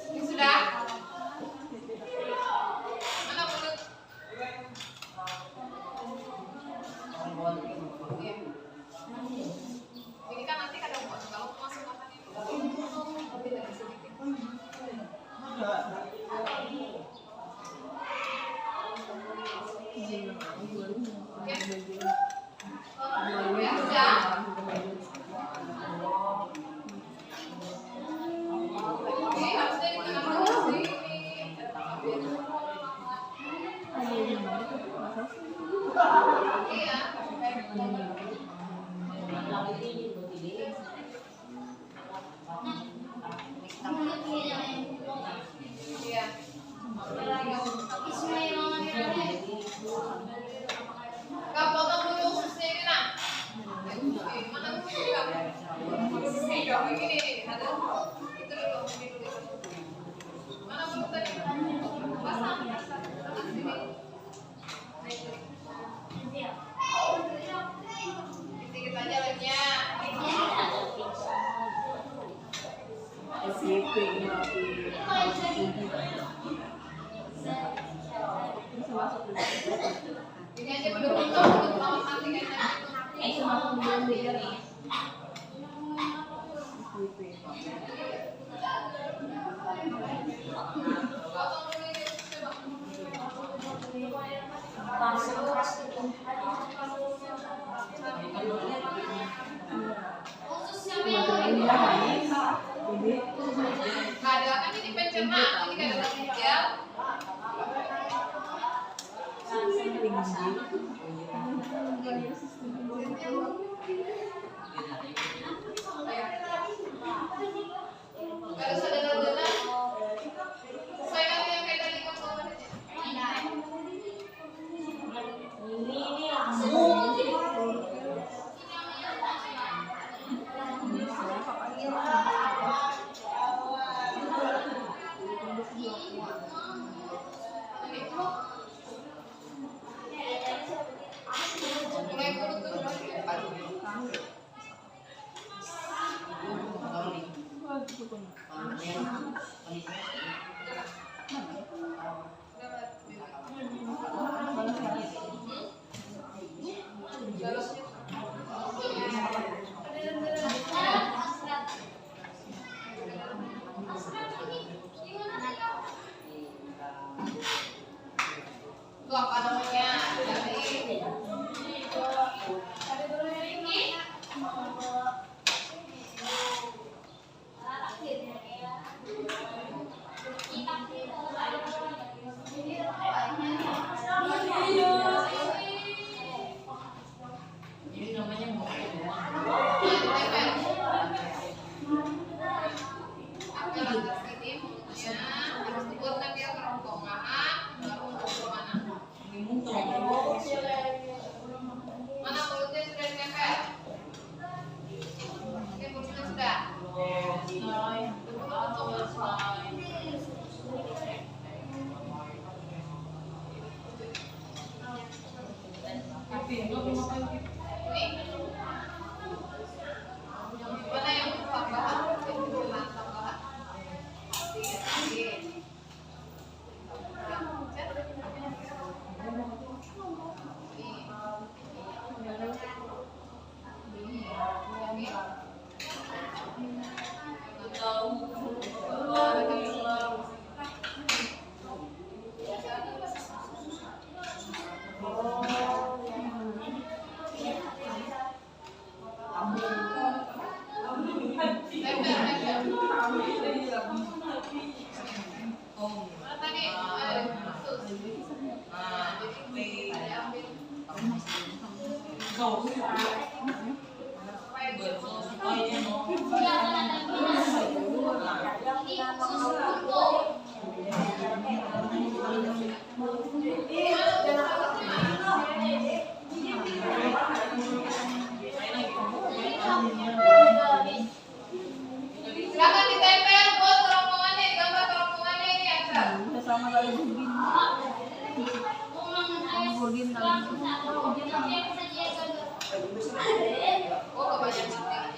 Ini sudah. Mana mulut? Iya. Ini kan nanti kadang kalau masuk makan ini lebih dari sedikit. Ya sudah. Ini harusnya dikenakan di sini. Iya. Iya. Kak, potong dulu ususnya ini, nak. Mana ususnya, Kak? Ini, ada. Itu dulu, ini dulu. Mana mulut tadi? Pasang. Sini. Sedikit aja lagi-nya. Ini aja belum untuk lawan anti kayaknya. Ada kan ini pencernaan, ini kayak ada ginjal. Kalau sudah dalam saya kasih yang kayak tadi kamu Ini langsung. mulai kurut tuh. Itu apa namanya? Dari mana mulutnya sudah ditempel? Ini mulutnya sudah. Mana yang tambahan? Tambahan. Silakan ditempel buat kerongkongannya, digambar kerongkongannya ini Aksa. Sama kali Budin. Budin kali. Oh, kebanyakan.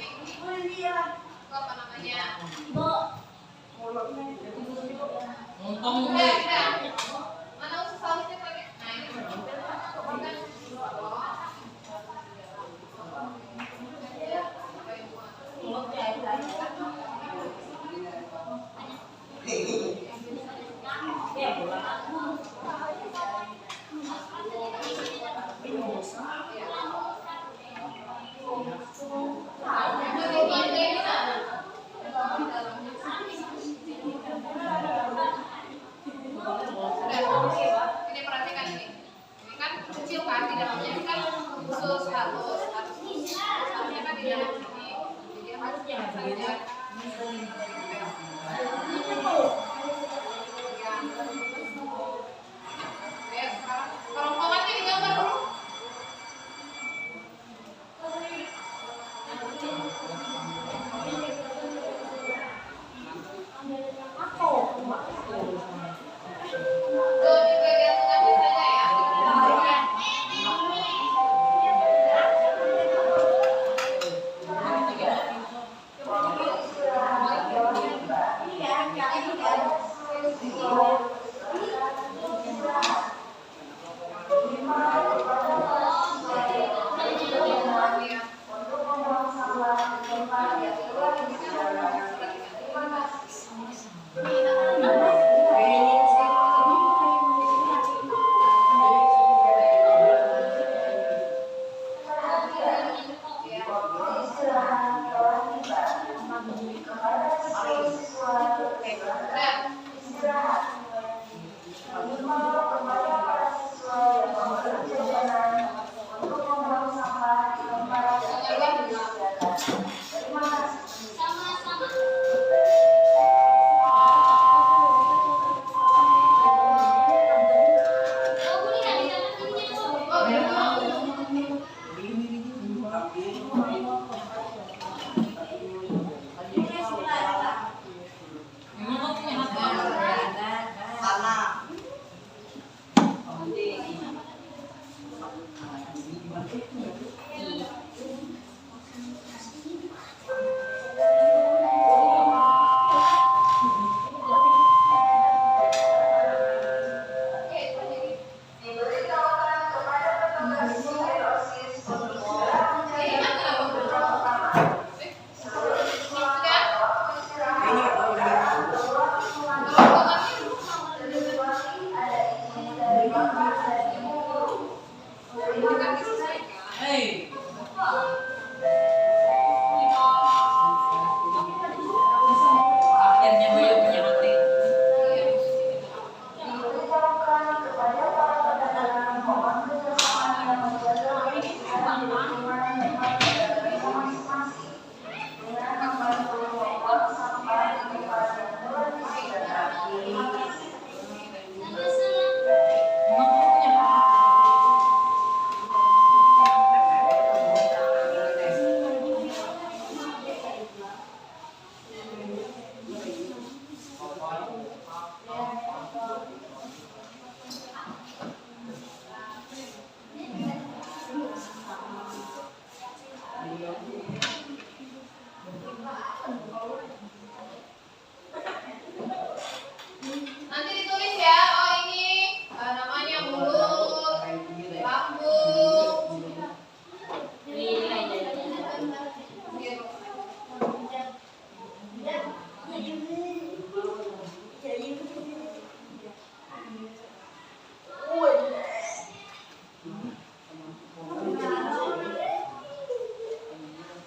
Diberi tawaran kepada petugas sklerosis pembicaraan jaringan beberapa pertama. Sebelum istirahat, waktu istirahat, kecuali ada izin dari bapak dan ibu guru. Terima kasih. Akhirnya beliau punya hati. Diberitahukan kepada para pedagang mohon kerjasama yang menjaga kebersihan di lingkungan yang ada dari masing-masing dengan membantu membuang sampah di tempat yang telah disediakan. Nanti ditulis ya. Oh ini namanya mulut, lambung.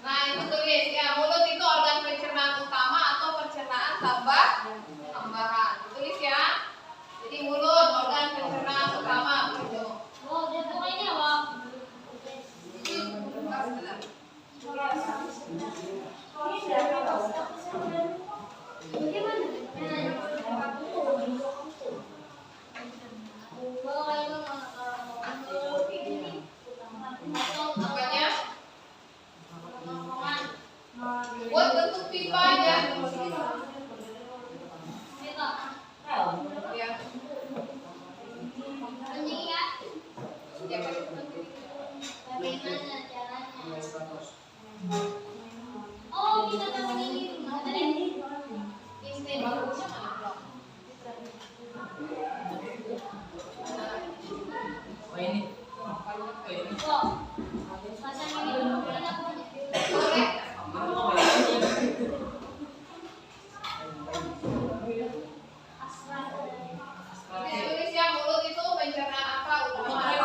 Nah itu tulis ya, mulut itu organ pencernaan utama atau pencernaan tambahan. Tulis ya. Jadi mulut organ pencernaan utama gitu. Makanya buat bentuk pipa aja. Ya. Oh, bisa kasih ini. Oh ini. Tulis ya, mulut itu pencernaan apa? Utamanya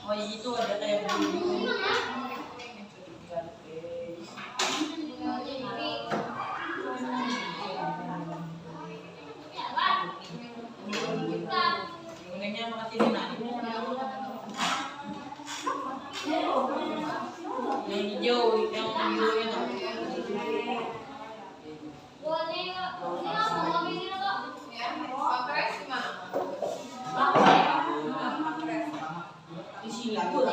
Oh itu ada kayak begini. Gunanya makasih Nina. Yang hijau, yang birunya tuh. ya, pampres gimana? Di sini tuh.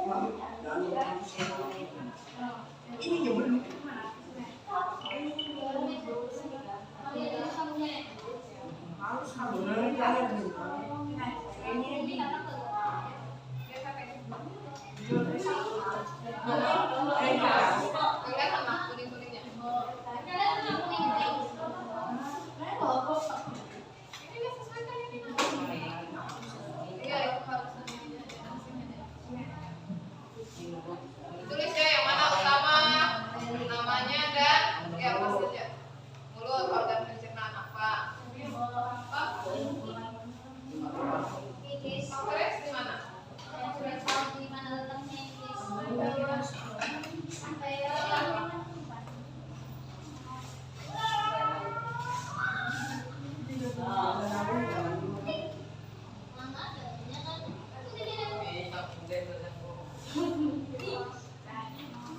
Thank you. Kalian sama kuning-kuningnya. Ini sesuaikan ini. Iya, itu harus tulis ya yang mana utama, namanya dan ya apa saja. Mulut, organ pencernaan apa? Pankreas di mana?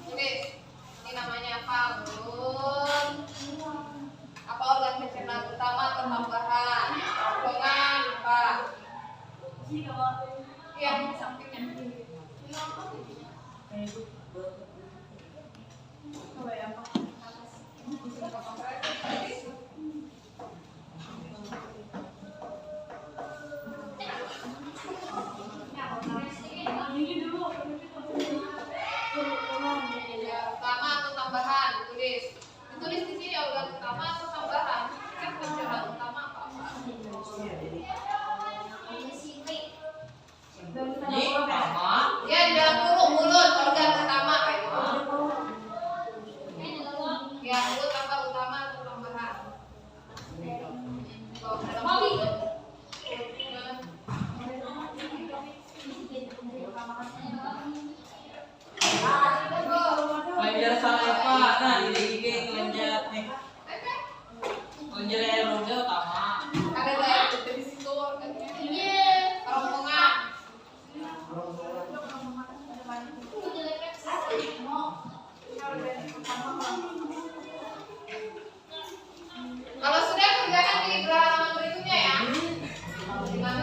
Tulis. Ini namanya apa? Mulut. Apa organ pencernaan utama atau tambahan? Kerongkongan apa? Iya, sampingnya. Ya, utama atau tambahan? Ditulis. Ditulis di sini organ utama atau tambahan? Kan pencernaan utama apa-apa? Ini sama. Ya, di dalam mulut organ utama kayak gitu. Ya, mulut apa utama atau tambahan? Kalau dalam mulut. Kelenjar saleva, nah di gigi kelenjar nih. Kelenjar aeroga utama. Ada daya di situ organnya. Kerongkongan. Kalau sudah kerjakan di halaman berikutnya ya. Gimana?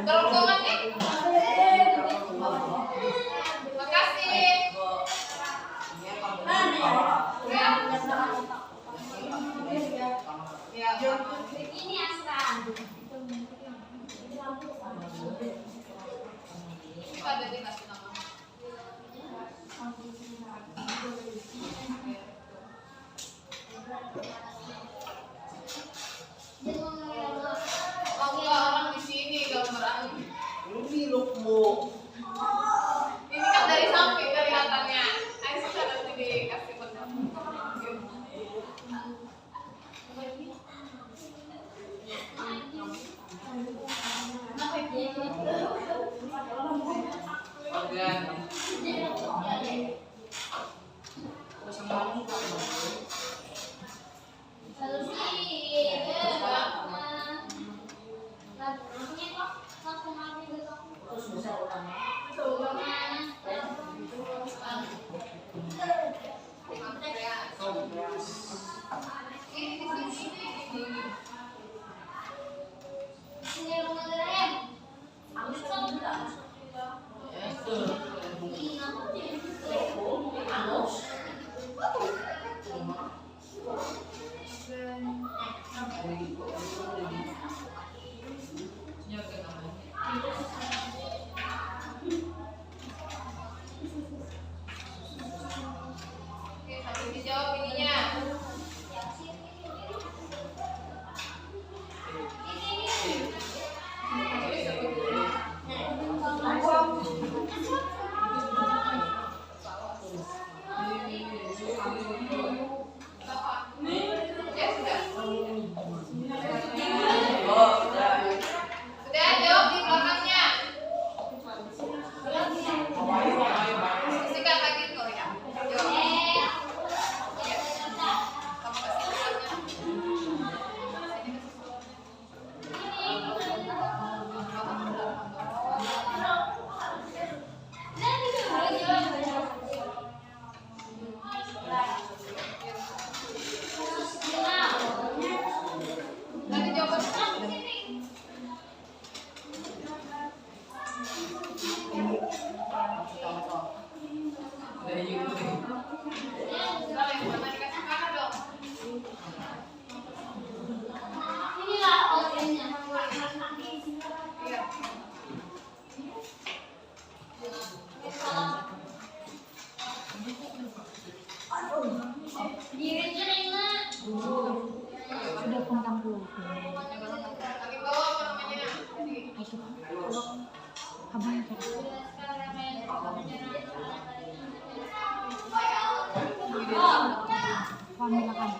Kerongkongan nih. Makasih. Ya. Ya. Ini Astra. Ada dikasih nama. Oh, enggak, orang di sini gambaran. Ini kan dari samping kelihatannya. Ayo sudah nanti dikasih bentuk. Organ. Oke, sambil dijawab ininya. itu. Abang kan. Pamela kan.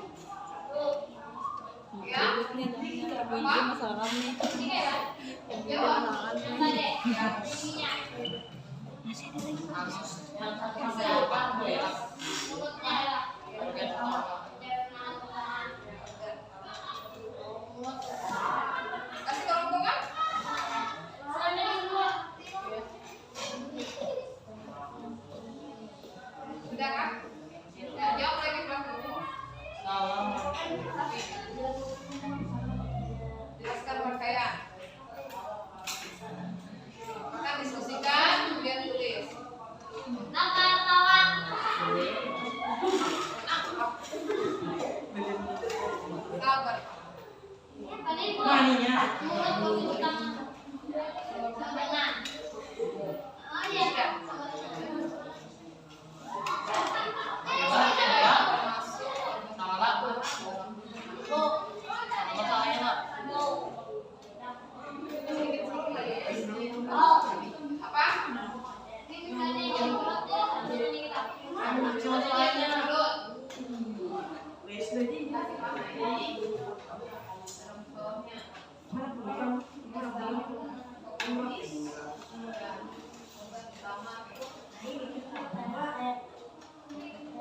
Ya. Ini masalah kami. Kasih kerongkongan. Udah kan? Ya, jawab lagi belakang. Jelaskan rangkaian. Maka diskusikan, kemudian tulis. Sabar. Maninya. Apa?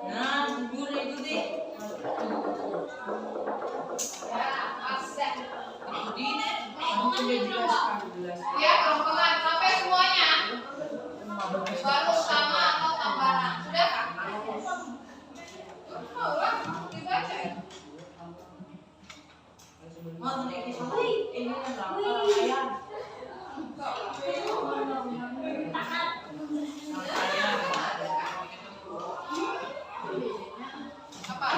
Nah, bubur itu deh. Ini deh. Ya, kerongkongan sampai semuanya. Baru sama atau tambahan. Sudah kan? Oh, lah, gitu aja ya. Oh, ini kan Apa?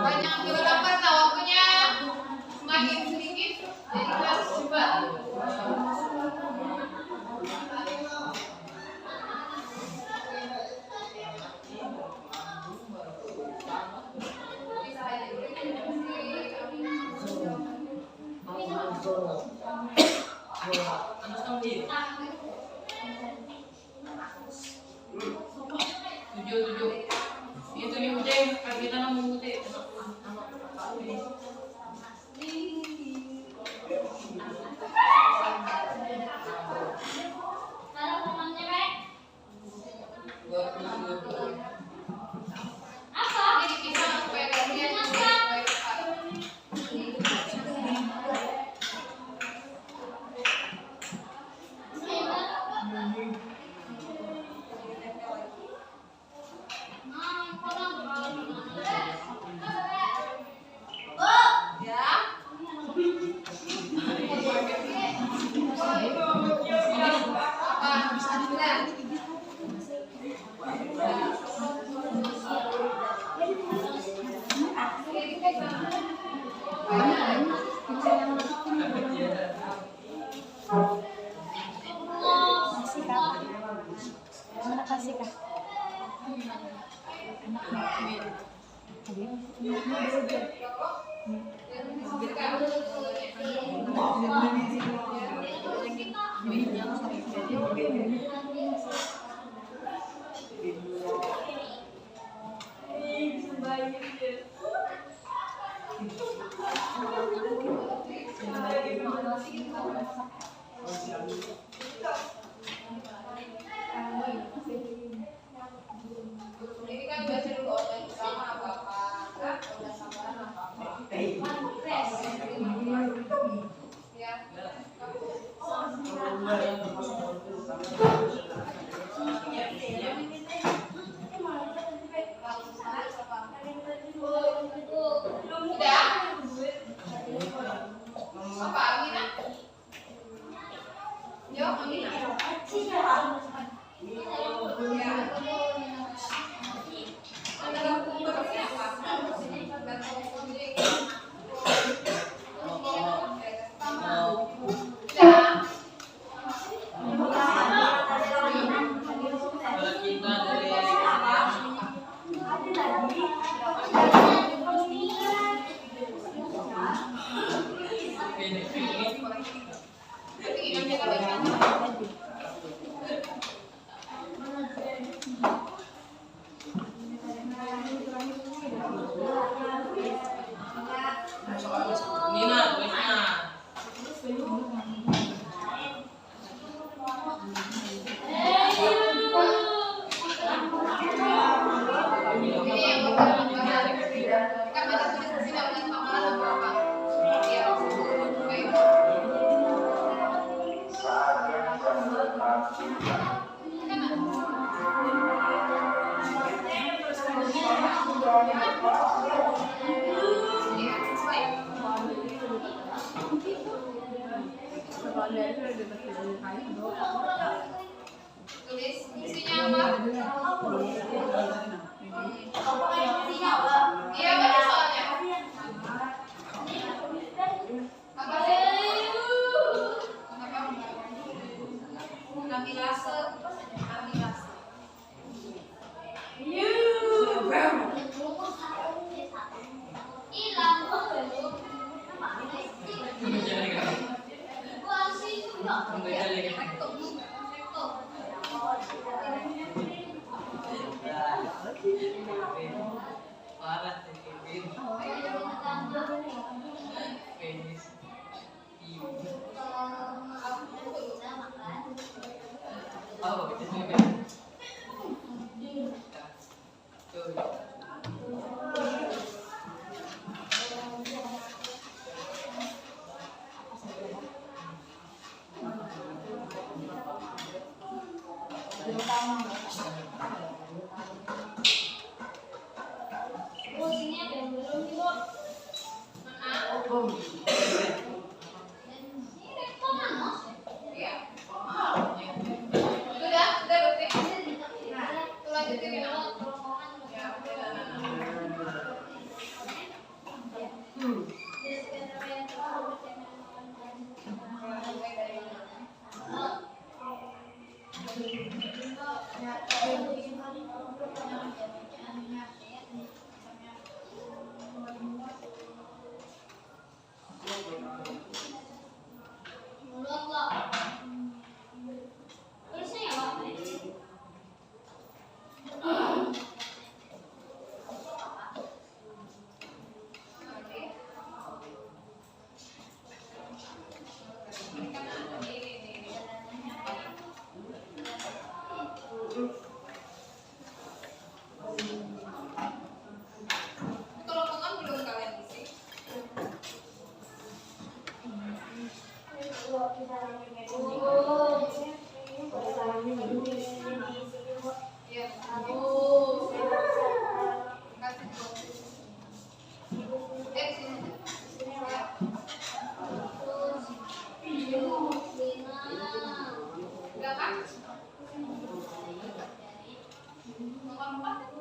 Banyak kita dapat lah waktunya. Semakin sedikit, jadi kita harus cepat. Tujuh. Itu yang udah kita nemu putih. Ini dipisah supaya gantian supaya cepat. Ya. Apa? Sudah. Kasih kak. Mana kasih kak? Ini kan baca dulu online sama apa-apa. Kan? Udah sabar apa-apa. Ya. Udah? Apa Amina? Jawab Amina. Ya. Ada Tapi ingat kita baca. Nina, Nina. Ini yang berkembang. Kan baca tulis di sini ada tambahan berapa? Iya, baik. Tulis isinya apa? Iya, baca soalnya. Apa sih? Amilase. Amilase. Parah sih, Kevin. Penis. Iya. Oh, itu juga. Tuh. Iya. Sudah berarti. Tuh lanjutin ya. Ya, kalau kongan belum kalian isi. Iya. Kasih tuh. Sini. Ya. Udah kan? Nomor 4.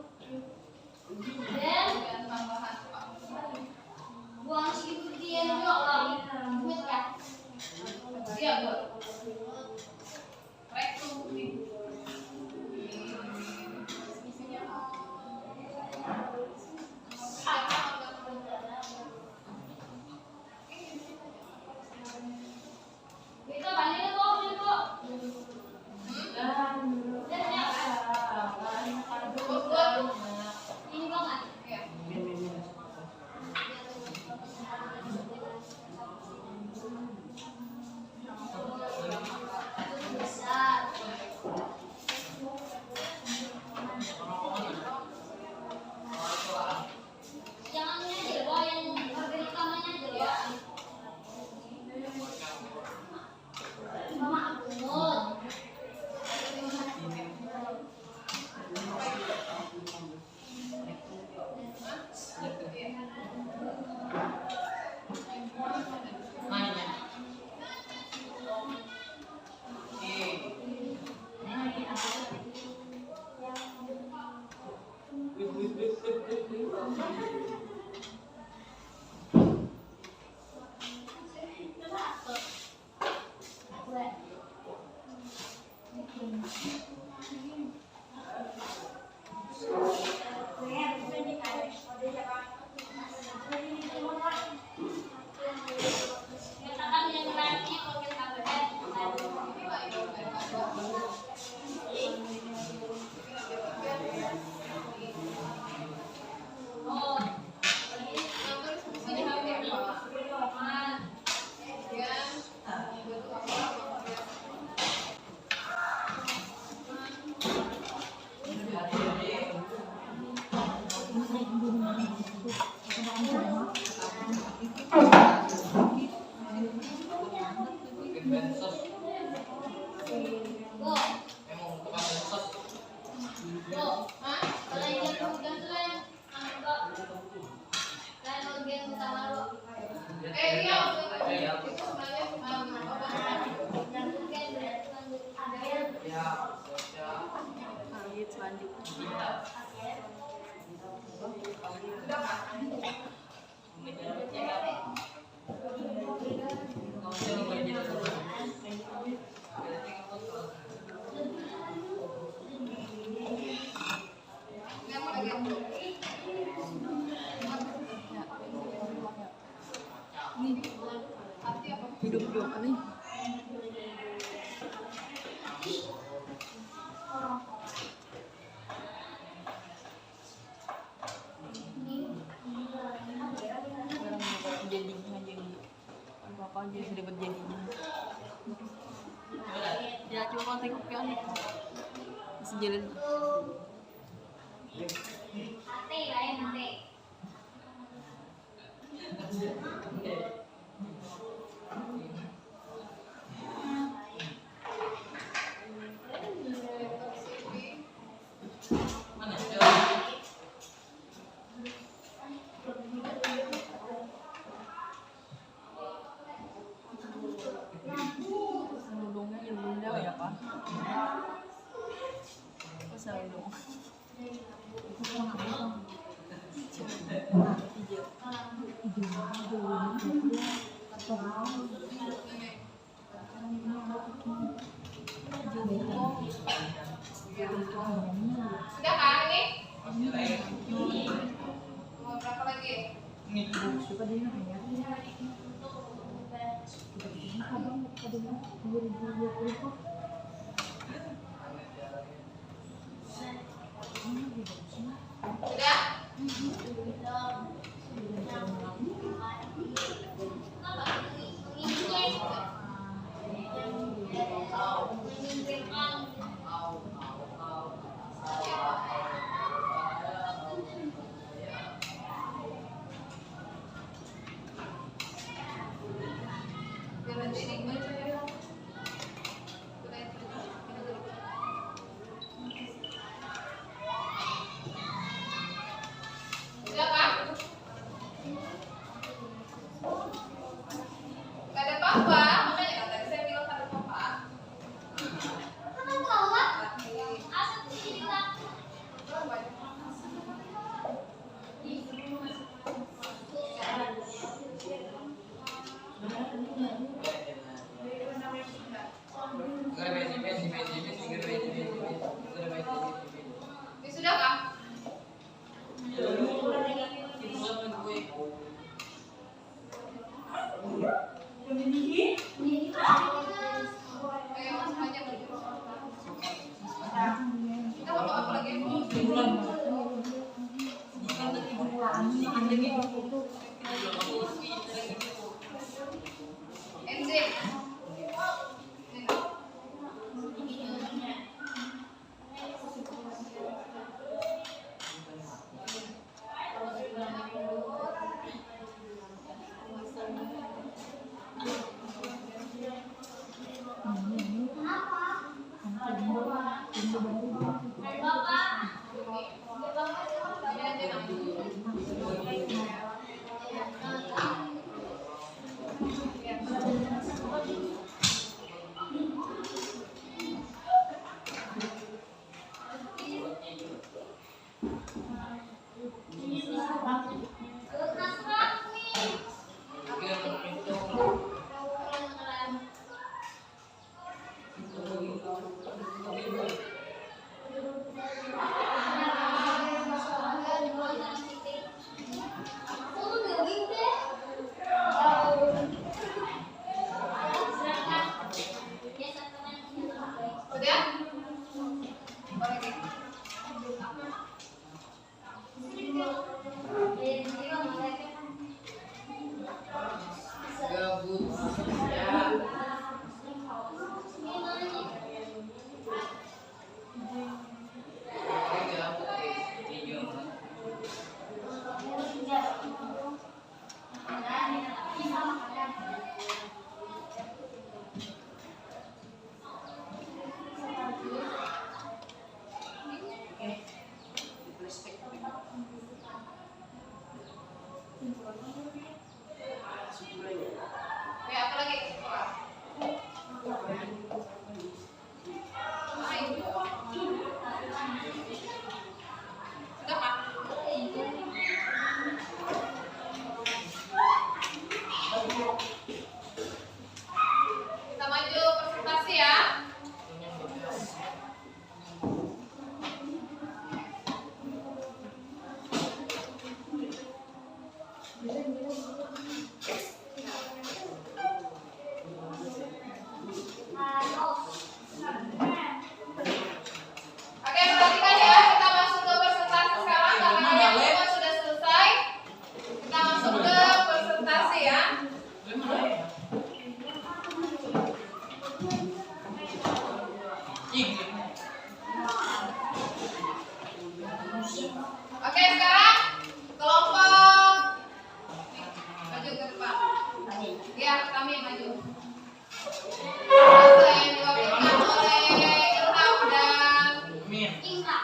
Dan tambahan Pak. Buang si dia juga lagi. Iya, Bu. Rektum. Mensos. Go. Emang tukang mensos. Go. Hah? Selain yang udah selain. Selain bagian utama lo. Iya, itu sebenarnya Ya, sosial. Lanjut selanjutnya. Cinta. udah kan? Ini apa lagi? Arti apa? Hidup nih. Jadinya jadi apa aja yang dapat jadinya. Ya cuma kalau tengok kan masih jalan. Hati lain hati. Mana jauh? Nudungnya yang bunda ya pak. Pasal dong. Sudah kan ini? Mau berapa lagi? Sudah? Sudah kan? Gak ada apa-apa, makanya kan tadi saya bilang gak ada apa-apa. Kan tahu lah. Asal cerita. Ini sudah kah? Ayo langsung aja beli. Kita mau apa lagi? Enzim. Sudah, Pak? Kita maju presentasi ya. Oke, perhatikan ya, kita masuk ke presentasi sekarang karena kalian semua sudah selesai. Kita masuk ke presentasi ya. Oke, sekarang kelompok maju ke depan. Ya, kami maju. Bahasa yang diwakilkan oleh Ilham dan Irma.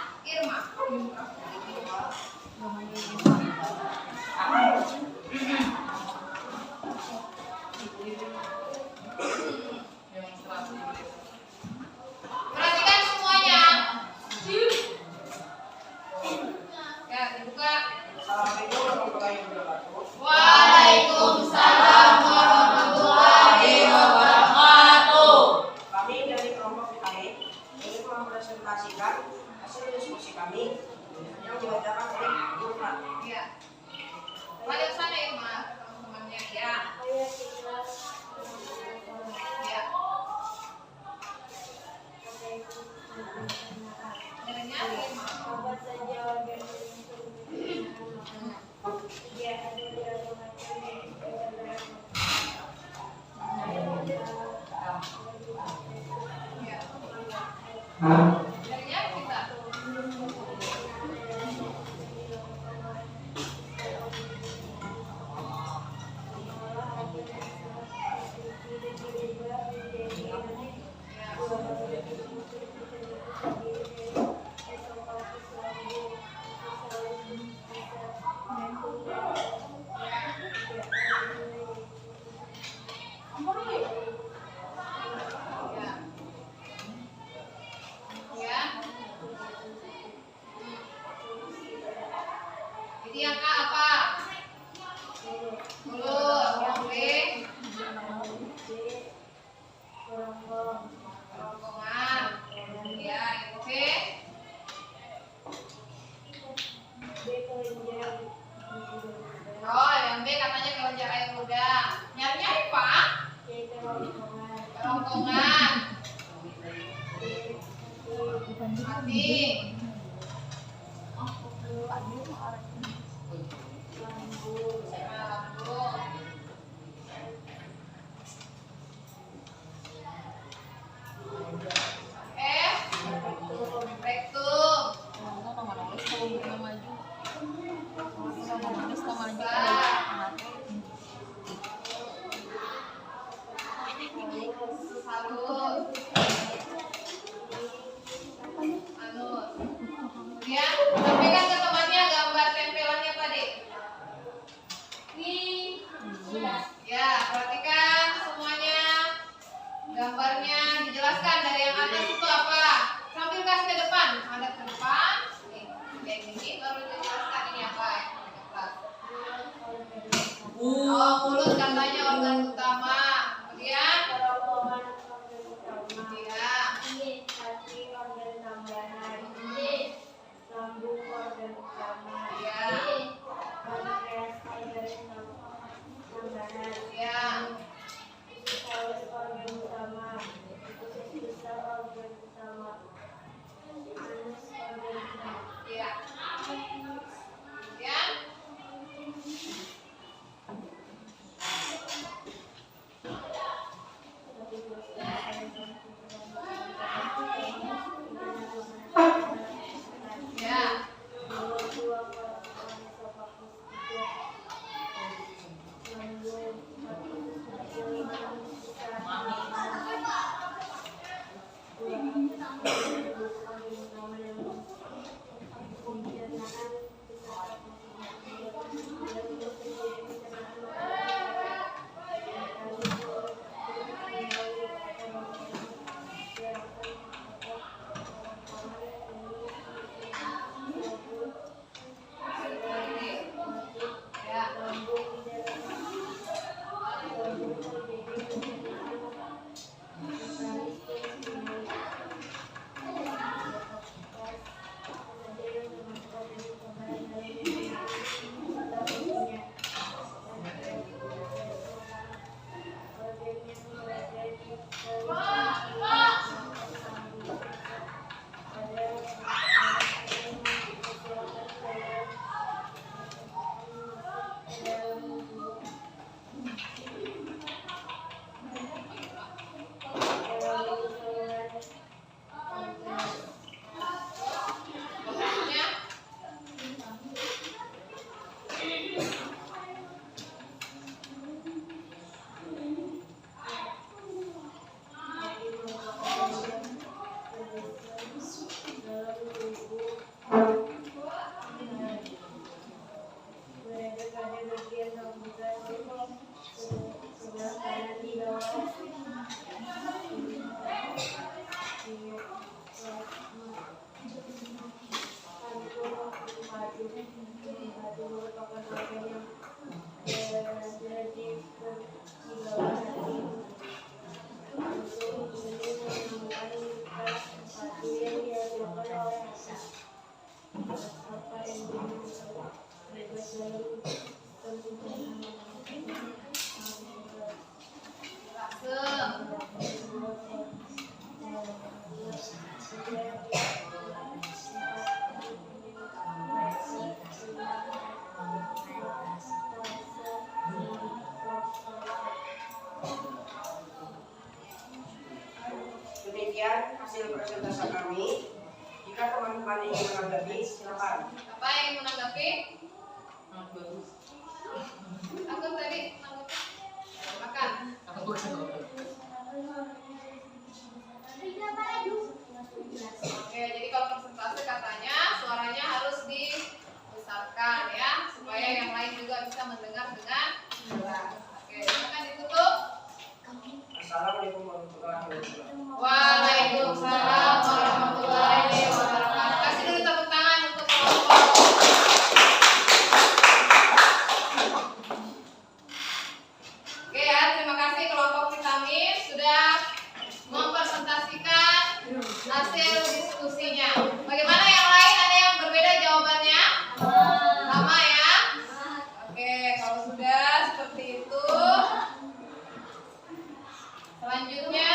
Perhatikan semuanya. Ya, dibuka. Waalaikumsalam warahmatullahi wabarakatuh. Kami dari kelompok PKI ingin mempresentasikan hasil diskusi kami yang dibacakan oleh Irma. Ya. Balik sana Irma, teman-temannya ya. Ya. Dengarnya Irma. Ya. Dengarnya kita. Ya. Jadi yang A apa? Mulut. Yang B? Kerongkongan. Ya, yang C? Oh, yang B katanya kelenjar air udang. Nyari-nyari Pak? Kerongkongan. Mati. Lambung. Rektum. Halus. Anus. Kemudian sampaikan ke temannya gambar tempelannya tadi. Ya, perhatikan semuanya. Gambarnya dijelaskan dari yang atas itu apa. Sambil kasih ke depan. Ada ke depan. Nih, kayak gini baru dijelaskan ini apa. Oh, mulut katanya organ utama. Kemudian demikian hasil presentasi kami. Jika teman-teman ingin menanggapi, silakan. Apa yang menanggapi? Aku tadi makan. Oke, jadi kalau presentasi katanya suaranya harus dibesarkan ya, supaya yang lain juga bisa mendengar dengan jelas. Oke, silakan ditutup. Assalamualaikum warahmatullahi wabarakatuh. Waalaikumsalam warahmatullahi wabarakatuh. Kasih dulu tepuk tangan untuk kelompok. Oke ya, terima kasih kelompok vitamin sudah mempresentasikan hasil diskusinya. Bagaimana yang lain? Ada yang berbeda jawabannya? Sama ya? Oke, kalau sudah seperti itu, selanjutnya,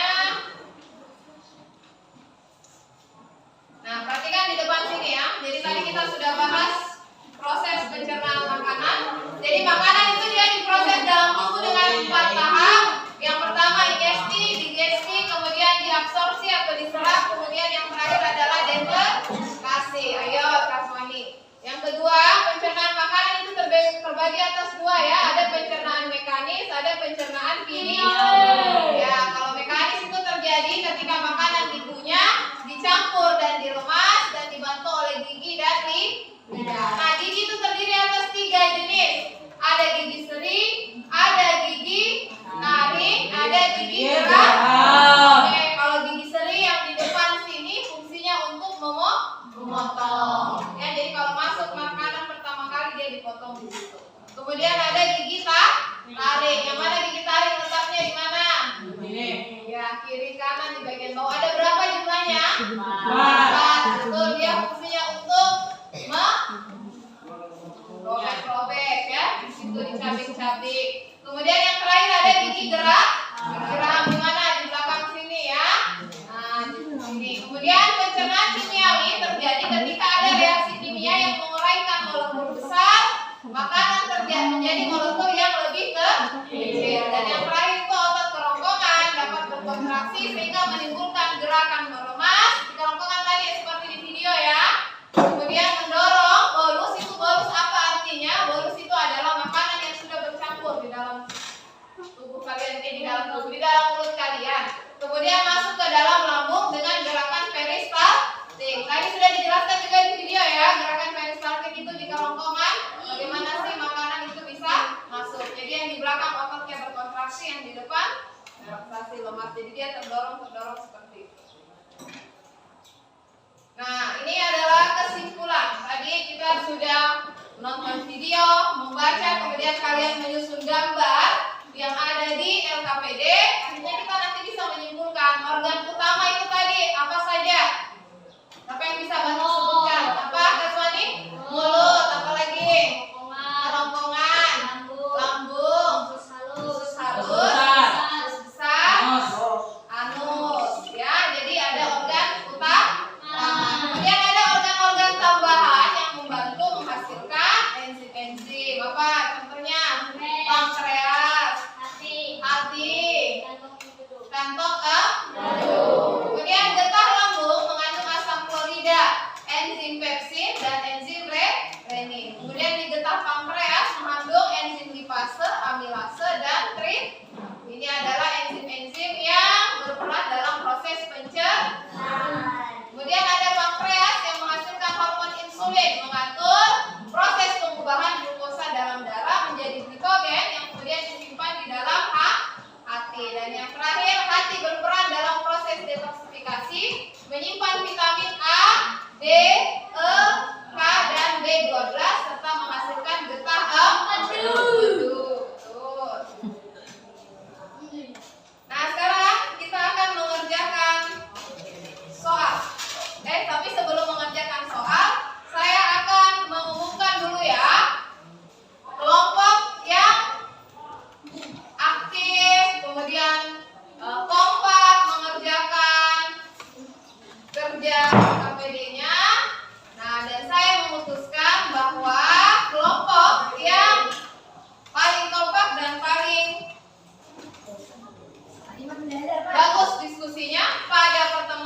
nah perhatikan di depan sini ya. Jadi tadi kita sudah bahas proses pencernaan makanan. Jadi makanan itu dia diproses dalam tubuh dengan 4 tahap. Yang pertama ingesti, digesti, kemudian diabsorpsi atau diserap, kemudian yang terakhir adalah defekasi. Ayo Kaswani. Yang kedua, pencernaan makanan itu terbagi atas 2 ya. Ada pencernaan mekanis, ada pencernaan kimia. Ya, kalau mekanis itu terjadi ketika makanan dikunyah, dicampur dan diremas dan dibantu oleh gigi dan lidah. Nah, gigi itu terdiri atas 3 jenis. Ada gigi seri, ada gigi taring, ada gigi gerak. Oke, kalau gigi seri yang di depan sini fungsinya untuk memotong. Ya, jadi kalau masuk makanan pertama kali dia dipotong di situ. Kemudian ada gigi taring. Yang mana gigi taring letaknya di mana? Ya, kiri kanan di bagian bawah. Ada berapa jumlahnya? 4. Betul, dia fungsinya untuk robek-robek ya. Di situ dicabik-cabik. Kemudian yang terakhir ada gigi gerak. Gigi gerak di mana? Di belakang sini ya. Nah, di sini. Kemudian pencernaan kimiawi terjadi ketika ada reaksi kimia yang menguraikan molekul besar, makanan terjadi menjadi molekul yang lebih kecil. Dan yang terakhir itu otot kerongkongan dapat berkontraksi sehingga menimbulkan gerakan meremas di kerongkongan tadi seperti di video ya. Kemudian mendorong bolus. Itu bolus apa artinya? Bolus itu adalah makanan yang sudah bercampur di dalam tubuh kalian, di dalam mulut kalian. Kemudian masuk ke dalam lambung dengan gerakan peristaltik. Tadi sudah dijelaskan juga di video ya, gerakan peristaltik itu di kerongkongan. Bagaimana sih makanan itu bisa masuk? Jadi yang di belakang ototnya berkontraksi, yang di depan kontraksi lemas. Jadi dia terdorong seperti itu. Nah, ini adalah kesimpulan. Tadi kita sudah menonton video, membaca, kemudian kalian menyusun gambar yang ada di LKPD. Akhirnya kita nanti bisa menyimpulkan organ utama itu tadi apa saja. Apa yang bisa bantu sebutkan? Apa, Kaswani? Mulut. Apa lagi? Kerongkongan, lambung, usus halus, besar, anus. Ya, jadi ada organ utama. Kemudian ada organ-organ tambahan yang membantu menghasilkan enzim-enzim. Apa contohnya? Pankreas, hati, kantong kemudian getah lambung mengandung asam klorida, enzim pepsin dan enzim renin. Kemudian di getah pankreas mengandung enzim lipase, amilase dan trit. Ini adalah enzim-enzim yang berperan dalam proses pencernaan. Kemudian ada pankreas yang menghasilkan hormon insulin, mengatur proses pengubahan glukosa dalam darah menjadi glikogen yang kemudian disimpan di dalam hati. Dan yang terakhir, hati berperan dalam proses detoksifikasi, menyimpan vitamin A, D, E, K, dan B12 serta menghasilkan getah empedu. Nah, sekarang kita akan mengerjakan soal. Tapi sebelum mengerjakan soal, saya akan mengumumkan dulu ya. Kelompok yang aktif, kemudian kompak mengerjakan kerja KPD-nya. Nah, dan saya memutuskan bahwa kelompok yang paling kompak dan paling bagus diskusinya pada pertemuan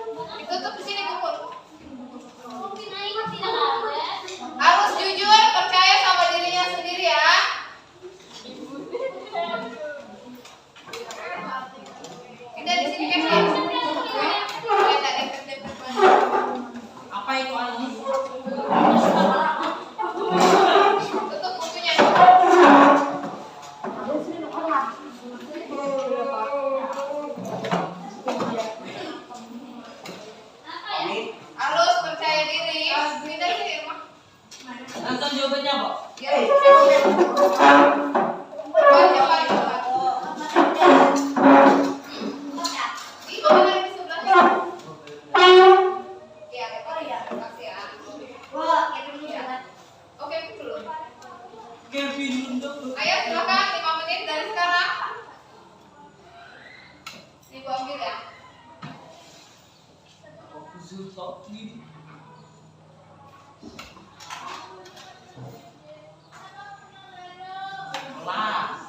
Ditutup di sini kumpul. Mungkin Aima tidak ada. Harus jujur, percaya sama dirinya sendiri ya. Kita di sini Kevin. Kita deket-deket banget. Apa itu anu? Tutup bukunya. Kami Harus percaya diri. Kita di sini rumah. Langsung jawabannya kok. Ya. Coba. Ih, mama dari di sebelahnya. Iya, makasih ya. Oke, dulu. Kevin untuk Ayo silakan 5 menit dari sekarang. Ibu ambil ya. Susah gini. Kelas.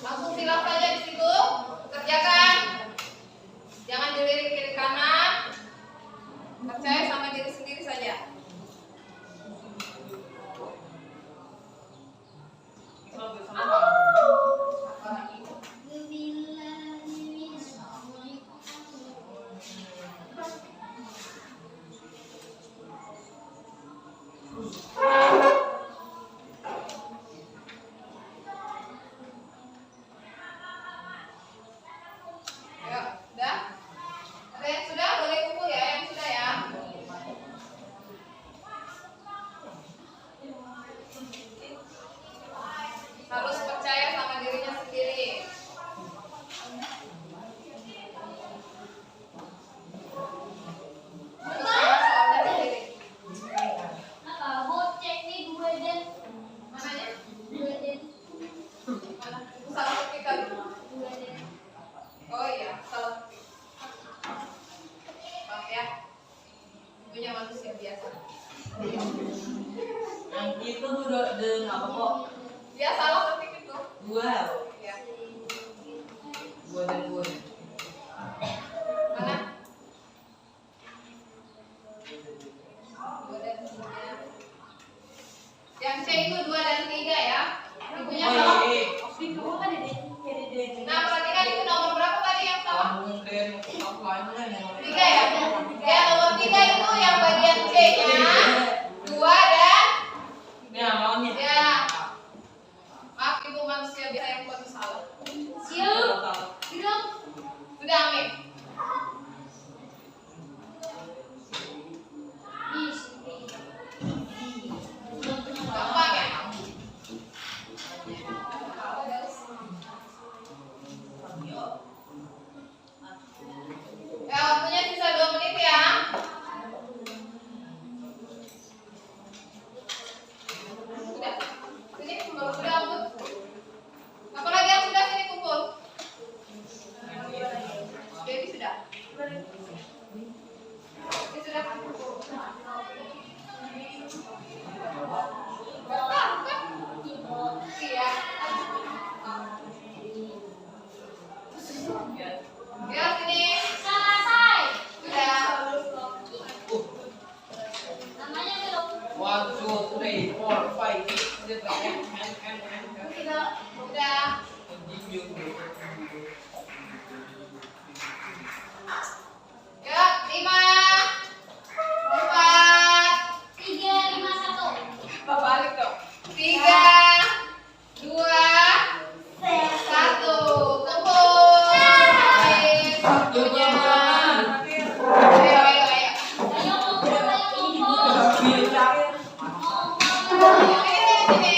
Langsung silang saja di situ. Kerjakan. Jangan dilirik kiri kanan. Percaya sama diri sendiri saja. Ayo, udah? Ada yang sudah? Boleh kumpul ya, yang sudah ya. Harus percaya sama dirinya sendiri. Terus soalnya sendiri. Bocek nih dua dan Mananya? dua dan Mana? Salah ketik kali. dua dan. Oh iya, salah ketik. Maaf ya. Ibunya manusia biasa. Yang itu udah dengan apa kok? Dia salah ketik itu. Dua. Ya. Dua dan dua. Mana? Dua dan tiga. Yang C itu 2 dan 3 ya. Ibunya Oh salah. iya. Nah, perhatikan itu nomor berapa tadi yang salah? Kamu dan aku lainnya yang 3 ya? Ya, nomor 3 itu yang bagian C-nya 2 dan ya maunya. ya. Maaf, ibu manusia biasa yang buat salah. Siap. Hidup. Sudah, Amin. Gampang ya? Ya, waktunya sisa 2 menit ya. Sudah. Sini kumpul. Sudah, Ampun. Apalagi yang sudah sini kumpul. Baby sudah. Ini sudah. Bentar, kan? Iya. Ya, sini. Selesai. Sudah. Namanya belum. 1, 2, 3, 4, 5, 6, 7, 8, Sudah. Sudah. Ya, 5, 4, 3, 5, 1. balik dong. 3, 2, 1. Kumpul. Habis waktunya. Ayo, ayo, ayo. Ayo kumpul, ayo kumpul. Sini, sini, sini.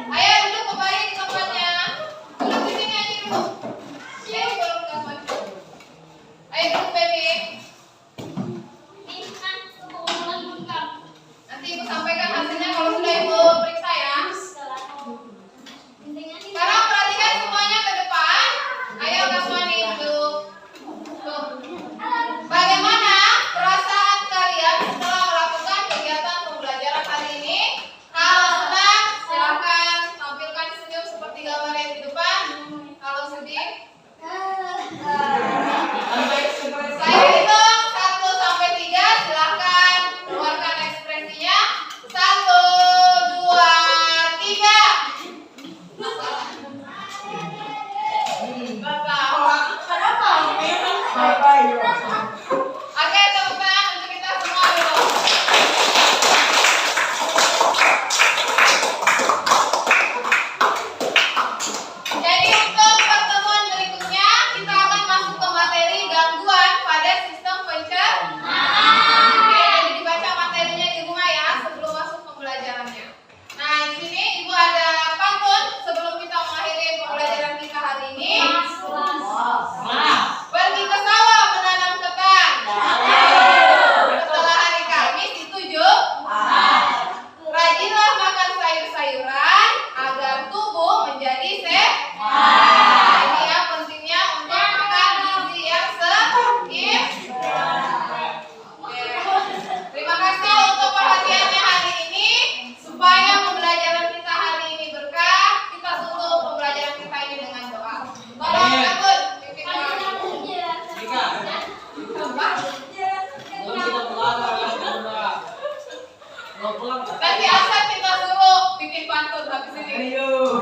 Ayo duduk kembali di tempatnya. Duduk di sini aja dulu. Ayo baru ke maju. Ayo duduk baby. Ini kan pengumuman bukan. Nanti ibu sampaikan hasilnya kalau sudah ibu periksa ya. Sekarang perhatikan semuanya ke depan. Ayo Kaswani duduk. Tuh. Bagaimana perasaan kalian setelah Mau pulang nggak? Nanti asal kita suruh bikin pantun habis ini. Ayo.